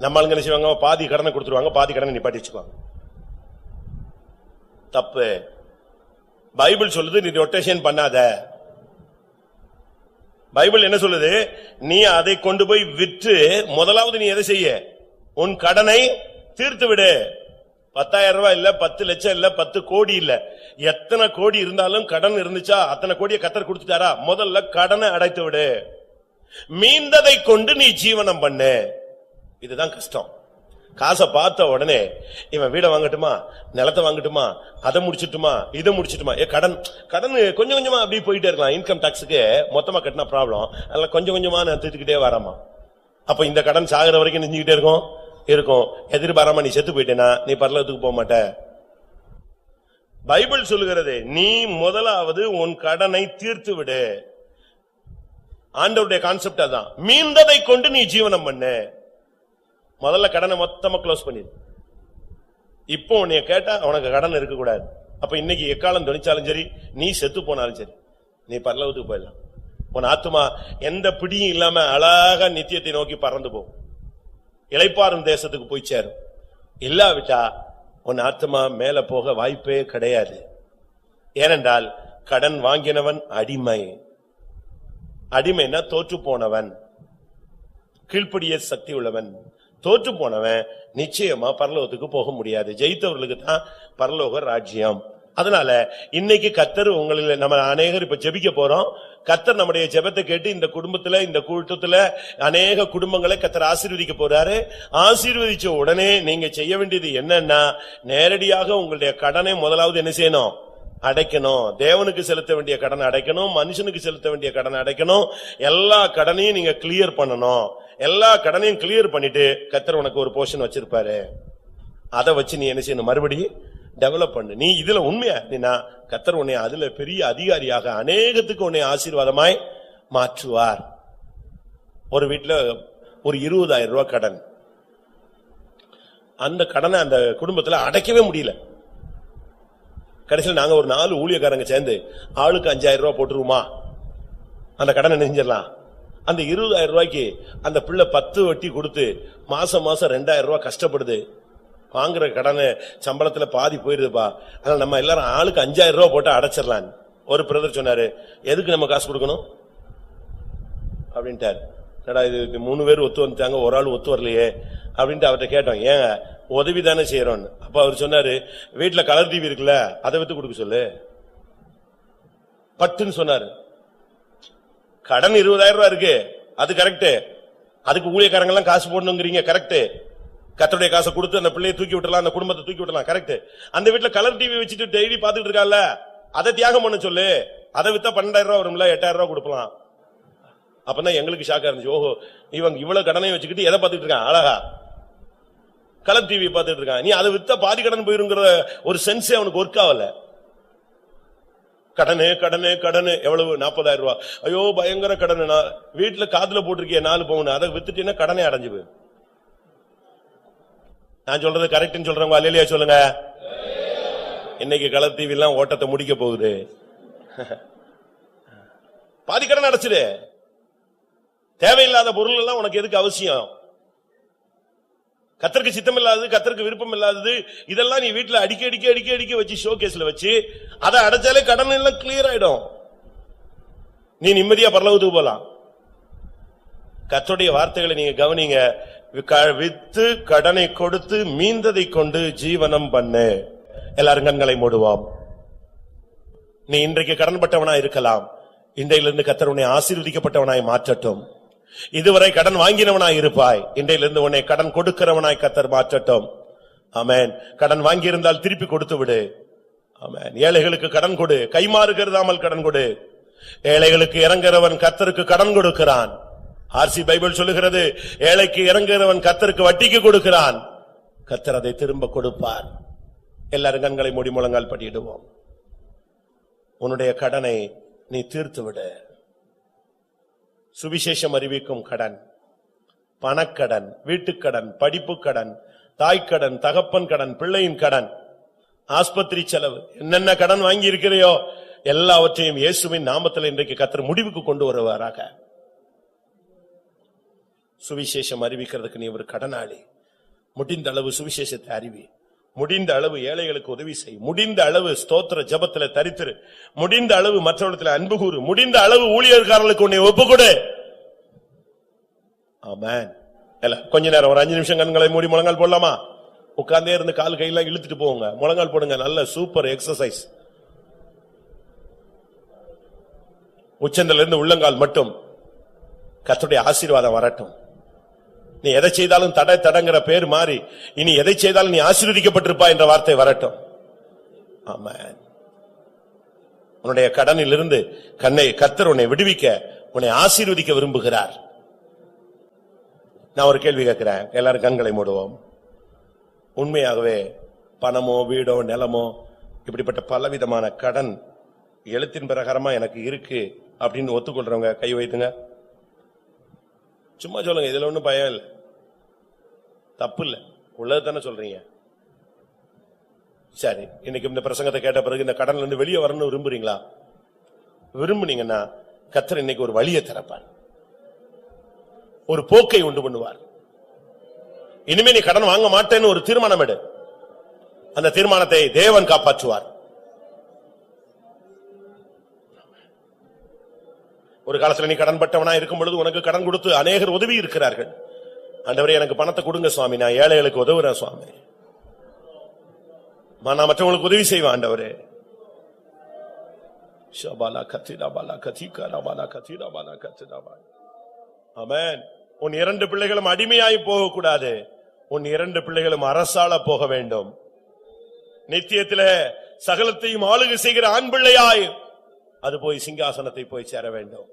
நம்ம ஆளுங்க என்ன செய்வாங்க, பாதி கடனை கொடுத்துருவாங்க, பாதி கடனை நிப்பாட்டி வச்சுக்குவாங்க. தப்பு. பைபிள் சொல்லுது நீ ரொட்டேஷன் பண்ணாத. பைபிள் என்ன சொல்லுது? நீ அதை கொண்டு போய் விற்று முதலாவது நீ எதை செய்ய, உன் கடனை தீர்த்து விடு. 10,000 ரூபாய் இல்ல, 10 லட்சம் இல்ல, 10 கோடி இல்ல, எத்தனை கோடி இருந்தாலும் கடன் இருந்துச்சா அத்தனை கோடியை கத்தர் கொடுத்துட்டாரா? முதல்ல கடனை அடைத்து விடு. மீந்ததை கொண்டு நீ ஜீவனம் பண்ணு. இதுதான் கஷ்டம். காசை பார்த்த உடனே இவன் வீட வாங்கட்டுமா, நிலத்தை வாங்கட்டுமா, அதை முடிச்சுட்டுமா, இதை முடிச்சுட்டுமா, கடன் கடன் கொஞ்சம் கொஞ்சமா அப்படி போயிட்டே இருக்கலாம். இன்கம் டாக்ஸுக்கு மொத்தமா கட்டினா ப்ராப்ளம், அதனால கொஞ்சம் கொஞ்சமா நான் தீர்த்துக்கிட்டே வராமா. அப்ப இந்த கடன் சாகிற வரைக்கும் நெஞ்சுக்கிட்டே இருக்கும். எதிர்பாராம நீ செத்து போயிட்டேனா நீ பரலோகத்துக்கு போக மாட்ட. பைபிள் சொல்லுகிறது, நீ முதலாவது உன் கடனை தீர்த்து விடு. ஆண்டவருடைய கான்செப்ட் அதான். மீந்ததை கொண்டு நீ ஜீவனம் பண்ணு. முதல்ல கடனை மொத்தமா க்ளோஸ் பண்ணிடு. இப்போ உன்னைய கேட்டா உனக்கு கடன் இருக்க கூடாது. அப்ப இன்னைக்கு எக்காலம் துணிச்சாலும் சரி, நீ செத்து போனாலும் சரி, நீ பரலோகத்துக்கு போயிடலாம். உன் ஆத்துமா எந்த பிடியும் இல்லாம அழகா நித்தியத்தை நோக்கி பறந்து போகும், இளைப்பாறும் தேசத்துக்கு போய் சேரும். இல்லாவிட்டா உன் ஆத்துமா மேல போக வாய்ப்பே கிடையாது. ஏனென்றால் கடன் வாங்கினவன் அடிமை. அடிமைன்னா தோற்று போனவன், கீழ்ப்படிய சக்தி உள்ளவன். தோற்று போனவன் நிச்சயமா பரலோகத்துக்கு போக முடியாது. ஜெயித்தவர்களுக்கு தான் பரலோக ராஜ்யம். அதனால இன்னைக்கு கத்தர் உங்களில் நம்ம அநேகர் இப்ப ஜெபிக்க போறோம். கத்தர் நம்முடைய ஜெபத்தை கேட்டு இந்த குடும்பத்துல, இந்த கூட்டத்துல அநேக குடும்பங்களை கத்தர் ஆசீர்வதிக்க போறாரு. ஆசீர்வதிச்ச உடனே நீங்க செய்ய வேண்டியது என்னன்னா, நேரடியாக உங்களுடைய கடனை முதலாவது என்ன செய்யணும், அடைக்கணும். தேவனுக்கு செலுத்த வேண்டிய கடனை அடைக்கணும், மனுஷனுக்கு செலுத்த வேண்டிய கடனை அடைக்கணும். எல்லா கடனையும் நீங்க கிளியர் பண்ணணும். எல்லா கடனையும் கிளியர் பண்ணிட்டு கத்தர் உனக்கு ஒரு போர்ஷன் வச்சிருப்பாரு. அதை வச்சு நீ என்ன செய்யணும், மறுபடியும் டெவலப் பண்ணு. நீ இதுல உண்மையா இருந்தீனா கத்தர் உன்னை அதுல பெரிய அதிகாரியாக அநேகத்துக்கு உன்னை ஆசீர்வாதமாய் மாற்றுவார். ஒரு வீட்டுல ஒரு 20,000 ரூபாய் கடன். அந்த கடனை அந்த குடும்பத்துல அடைக்கவே முடியல. கடைசியில் நாங்க ஒரு 4 ஊழியக்காரங்க சேர்ந்து ஆளுக்கு 5,000 ரூபாய் போட்டுருவோமா, அந்த கடனை நெஞ்சிடலாம். அந்த 20,000 ரூபாய்க்கு அந்த பிள்ளை 10 வட்டி கொடுத்து மாசம் மாசம் 2,000 ரூபாய் கஷ்டப்படுது. வாங்குற கடனை சம்பளத்துல பாதி போயிருதுப்பா, அதனால நம்ம எல்லாரும் ஆளுக்கு 5000 ரூபாய் போட்டு அடைச்சிடலாம். ஒரு பிரதர் சொன்னாரு, எதுக்கு நம்ம காசு கொடுக்கணும் அப்படின்ட்டாரு. என்னடா இது 3 பேர் ஒத்து வந்துட்டாங்க, ஒரு ஆள் ஒத்து வரலையே அப்படின்ட்டு அவர்கிட்ட கேட்டோம். ஏன் உதவி தானே செய்யறோம். அப்ப அவர் சொன்னாரு, வீட்டுல கலர் டிவி இருக்குல்ல, அதை வித்து கொடுக்க சொல்லு பட்டுன்னு சொன்னாரு. கடன் 20,000 ரூபாய் இருக்கு, அது கரெக்ட். அதுக்கு ஊழியக்காரங்க எல்லாம் காசு போடணுங்கிறீங்க, கரெக்ட். கர்த்தருடைய காசை கொடுத்து அந்த பிள்ளையை தூக்கி விட்டலாம், அந்த குடும்பத்தை தூக்கி விட்டலாம், கரெக்ட். அந்த வீட்டுல கலர் டிவி வச்சுட்டு டெய்லி பாத்துட்டு இருக்கால, அதை தியாகம் பண்ண சொல்லு. அதை வித்தா 12,000 ரூபாய் வரும்ல, 8,000 ரூபாய் கொடுக்கலாம். அப்பதான் எங்களுக்கு ஷாக்கா இருந்துச்சு. ஓஹோ, இவங்க இவ்வளவு கடனை வச்சுக்கிட்டு எதை பாத்துட்டு இருக்கான், அழகா கலர் டிவி பாத்துட்டு இருக்கான். நீ அதை வித்தா பாதி கடன் போயிருங்கிற ஒரு சென்ஸே அவனுக்கு ஒர்க் ஆகல. கடனு கடனு கடனு எவ்வளவு, 40,000 ரூபாய். ஐயோ பயங்கர கடனு. வீட்டுல காதுல போட்டிருக்கேன் 4 பவுன், அதை வித்துட்டீங்கன்னா கடனே அடைஞ்சு போய். நான் சொல்றது கரெக்ட்னு சொல்றவங்க அல்லேலூயா சொல்லுங்க. இன்னைக்கு கலர் டிவி எல்லாம் ஓட்டத்தை முடிக்க போகுது. பாதி கடன் அடைச்சிடு. தேவையில்லாத பொருள் எல்லாம் உனக்கு எதுக்கு அவசியம்? கர்த்தருக்கு சித்தம் இல்லாதது, கர்த்தருக்கு விருப்பம் இல்லாதது, இதெல்லாம் நீ வீட்டுல அடிக்க வச்சு ஷோ கேஸ்ல வச்சு அதை அடைச்சாலே கடன் எல்லாம் கிளியர் ஆயிடும். நீ நிம்மதியா பரலோகத்துக்கு போலாம். கர்த்தருடைய வார்த்தைகளை நீங்க கவனிங்க. வித்து கடனை கொடுத்து மீந்ததை கொண்டு ஜீவனம் பண்ணு. எல்லாரும் கண்களை மூடுவோம். நீ இன்றைக்கு கடன்பட்டவனா இருக்கலாம். இன்றையிலிருந்து கர்த்தர் உன்னை ஆசீர்வதிக்கப்பட்டவனாய் மாற்றட்டும். இதுவரை கடன் வாங்கினவனாய் இருப்பாய், இன்றையிலிருந்து உன்னை கடன் கொடுக்கிறவனாய் கர்த்தர் மாற்றட்டும். ஆமென். கடன் வாங்கி இருந்தால் திருப்பி கொடுத்து விடு. ஆமென். ஏழைகளுக்கு கடன் கொடு, கைமாறு கருதாமல் கடன் கொடு. ஏழைகளுக்கு இறங்குறவன் கர்த்தருக்கு கடன் கொடுக்கிறான். ஆர்சி பைபிள் சொல்லுகிறது, ஏழைக்கு இறங்குறவன் கர்த்தருக்கு வட்டிக்கு கொடுக்கிறான், கர்த்தர் அதை திரும்ப கொடுப்பார். எல்லாரும் கண்களை மூடி முழங்கால் படியிடுவோம். உன்னுடைய கடனை நீ தீர்த்து விடு. சுவிசேஷம் அறிவிக்கும் கடன், பணக்கடன், வீட்டுக்கடன், படிப்பு கடன், தாய்க்கடன், தகப்பன் கடன், பிள்ளையின் கடன், ஆஸ்பத்திரி செலவு, என்னென்ன கடன் வாங்கி இருக்கிறையோ எல்லாவற்றையும் இயேசுவின் நாமத்தில் இன்றைக்கு கர்த்தர் முடிவுக்கு கொண்டு வருவாராக. சுவிசேஷம் அறிவிக்கிறதுக்கு நீ ஒரு கடனாளி. முடிந்த அளவு சுவிசேஷத்தை அறிவி, முடிந்த அளவு ஏழைகளுக்கு உதவி செய், முடிந்த அளவு ஸ்தோத்திர ஜபத்துல தரித்திரு, முடிந்த அளவு மற்றவர்களிடத்தில் அன்பு கூறு, முடிந்த அளவு ஊழியர்காரர்களுக்கு உன்னை ஒப்புக்கொடு. ஆமென். கொஞ்ச நேரம் ஒரு 5 நிமிஷம் கண்களை மூடி முழங்கால் போடலாமா? உட்கார்ந்தே இருந்து கால் கையெல்லாம் இழுத்துட்டு போங்க, முழங்கால் போடுங்க. நல்ல சூப்பர் எக்ஸசைஸ். உச்சந்தில இருந்து உள்ளங்கால் மட்டும் கர்த்தருடைய ஆசீர்வாதம் வரட்டும். நீ எதை செய்தாலும் தடங்கிற பேர் மாறி இனி எதை செய்தாலும் நீ ஆசீர்வதிக்கப்பட்டிருப்பா என்ற வார்த்தை வரட்டும். ஆமென். உன்னுடைய கடனில் இருந்து கர்த்தர் உன்னை விடுவிக்க, உன்னை ஆசீர்வதிக்க விரும்புகிறார். நான் ஒரு கேள்வி கேட்கிறேன், எல்லாரும் கண்களை மூடுவோம். உண்மையாகவே பணமோ வீடோ நிலமோ இப்படிப்பட்ட பலவிதமான கடன் எழுத்தின் பிரகாரமா எனக்கு இருக்கு அப்படின்னு ஒத்துக்கொள்றவங்க கை வைத்துங்க. சும்மா சொல்லுங்க, இதுல ஒண்ணும் பயம் இல்லை, தப்பு இல்லை, உள்ளது தானே சொல்றீங்க. சரி, இன்னைக்கு இந்த பிரசங்கத்தை கேட்ட பிறகு இந்த கடன்ல இருந்து வெளியே வரணும்னு விரும்புறீங்களா? விரும்புனீங்கன்னா கர்த்தர் இன்னைக்கு ஒரு வழியை திறப்பார், ஒரு போக்கை உண்டு பண்ணுவார். இனிமே நீ கடன் வாங்க மாட்டேன்னு ஒரு தீர்மானம் எடு. அந்த தீர்மானத்தை தேவன் காப்பாற்றுவார். ஒரு காலத்துல நீ கடன் பட்டவனா இருக்கும் பொழுது உனக்கு கடன் கொடுத்து அநேகர் உதவி இருக்கிறார்கள். ஆண்டவரே எனக்கு பணத்தை கொடுங்க சுவாமி, நான் ஏழைகளுக்கு உதவுறேன் சுவாமி, நான் மற்றவங்களுக்கு உதவி செய்வேன் ஆண்டவரே. ஆமென். உன் 2 பிள்ளைகளும் அடிமையாய் போக கூடாது, உன் 2 பிள்ளைகளும் அரசாள போக வேண்டும். நித்தியத்திலே சகலத்தையும் ஆளுகை செய்கிற ஆண் பிள்ளையாய் அது போய் சிங்காசனத்தை போய் சேர வேண்டும்.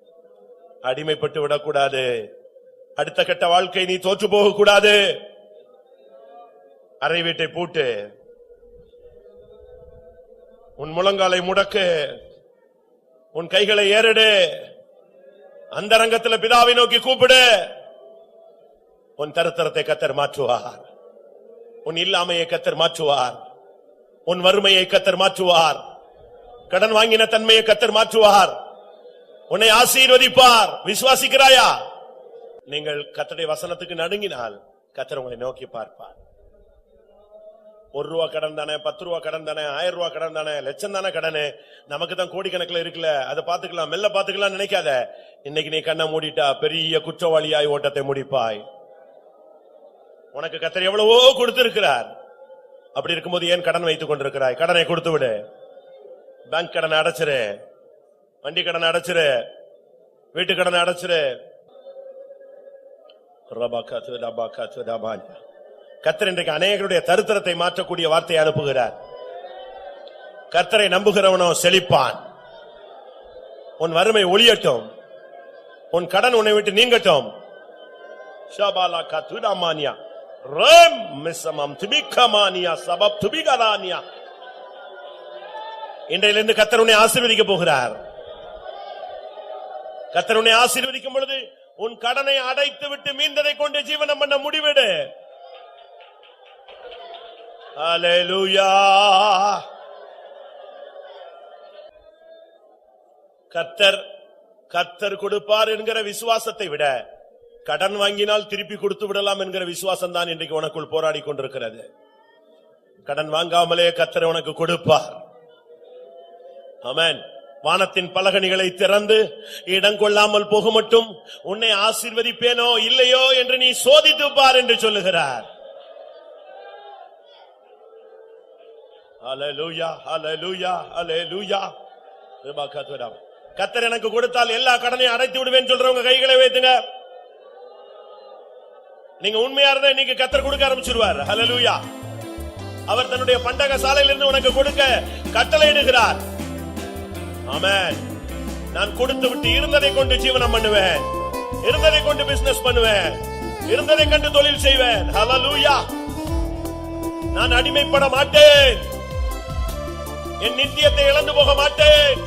அடிமைப்பட்டு விடக்கூடாது. அடுத்த கட்ட வாழ்க்கை நீ தோற்று போக கூடாது. அறை வீட்டை பூட்டு, உன் முழங்காலை முடக்கு, உன் கைகளை ஏறெடு, அந்த ரங்கத்தில் பிதாவை நோக்கி கூப்பிடு. உன் தரித்திரத்தை கர்த்தர் மாற்றுவார், உன் இல்லாமையை கர்த்தர் மாற்றுவார், உன் வறுமையை கர்த்தர் மாற்றுவார், கடன் வாங்கின தன்மையை கர்த்தர் மாற்றுவார், உன்னை ஆசீர்வதிப்பார். விசுவாசிக்கிறாயா? நீங்கள் கர்த்தருடைய வசனத்துக்கு நடுங்கினால் கர்த்தர் உங்களை நோக்கி பார்ப்பார். ரூபா கடன் தானே, 10 ரூபா கடன் தானே, 1000 ரூபா கடன் தானே, லட்சம் தானே கடனு, நமக்கு தான் கோடிக்கணக்கில் இருக்குல்ல, அதை பாத்துக்கலாம், மெல்ல பாத்துக்கலாம் நினைக்காத. இன்னைக்கு நீ கண்ணை மூடிட்டா பெரிய குற்றவாளியாய் ஓட்டத்தை முடிப்பாய். உனக்கு கர்த்தர் எவ்வளவோ கொடுத்திருக்கிறார். அப்படி இருக்கும்போது ஏன் கடன் வைத்துக் கொண்டிருக்கிறாய்? கடனை கொடுத்து விடு. பேங்க் கடனை அடைச்சிரு, வண்டி கடனை அடைச்சிரு, வீட்டு கடனை அடைச்சிரு. கர்த்தர் இன்றைக்கு அநேகருடைய தரித்திரத்தை மாற்றக்கூடிய வார்த்தையை அனுப்புகிறார். கர்த்தரை நம்புகிறவனோ செழிப்பான். உன் வறுமை ஒளியட்டும், உன் கடன் உன்னை விட்டு நீங்கட்டும். ஷபாலா கத்துடாமானியா ரேம் மிஸ்ஸமம் திபிகமானியா சபப் திபிகரானியா. இன்றையிலிருந்து கர்த்தர் உன்னை ஆசீர்வதிக்க போகிறார். கர்த்தர் உன்னை ஆசீர்வதிக்கும் பொழுது உன் கடனை அடைத்து விட்டு மீந்ததை கொண்டு ஜீவனம் பண்ண முடிவெடு. ஹல்லேலூயா. கர்த்தர் கொடுப்பார் என்கிற விசுவாசத்தை விட கடன் வாங்கினால் திருப்பி கொடுத்து விடலாம் என்கிற விசுவாசம் தான் இன்றைக்கு உனக்குள் போராடி கொண்டிருக்கிறது. கடன் வாங்காமலே கர்த்தர் உனக்கு கொடுப்பார். ஆமென். வானத்தின் பலகணிகளை திறந்து இடம் கொள்ளாமல் போக மட்டும் உன்னை ஆசீர்வதிப்பேனோ இல்லையோ என்று நீ சோதித்து பார் என்று சொல்லுகிறார். ஹல்லேலூயா, ஹல்லேலூயா, ஹல்லேலூயா. கர்த்தர் எனக்கு கொடுத்தால் எல்லா கடனையும் அடைத்து விடுவேன் சொல்றவங்க கைகளை வைத்துங்க. நீங்க உண்மையா இருந்தா இன்னைக்கு கர்த்தர் கொடுக்க ஆரம்பிச்சிருவார். ஹல்லேலூயா. அவர் தன்னுடைய பண்டக சாலையிலிருந்து உனக்கு கொடுக்க கட்டளையிடுகிறார். ஆமென். நான் கொடுத்து விட்டு இருந்ததை கொண்டு ஜீவனம் பண்ணுவேன், இருந்ததை கொண்டு பிசினஸ் பண்ணுவேன், இருந்ததை கொண்டு தொழில் செய்வேன். ஹல்லேலூயா. நான் அடிமைப்பட மாட்டேன், என் நித்தியத்தை இழந்து போக மாட்டேன்.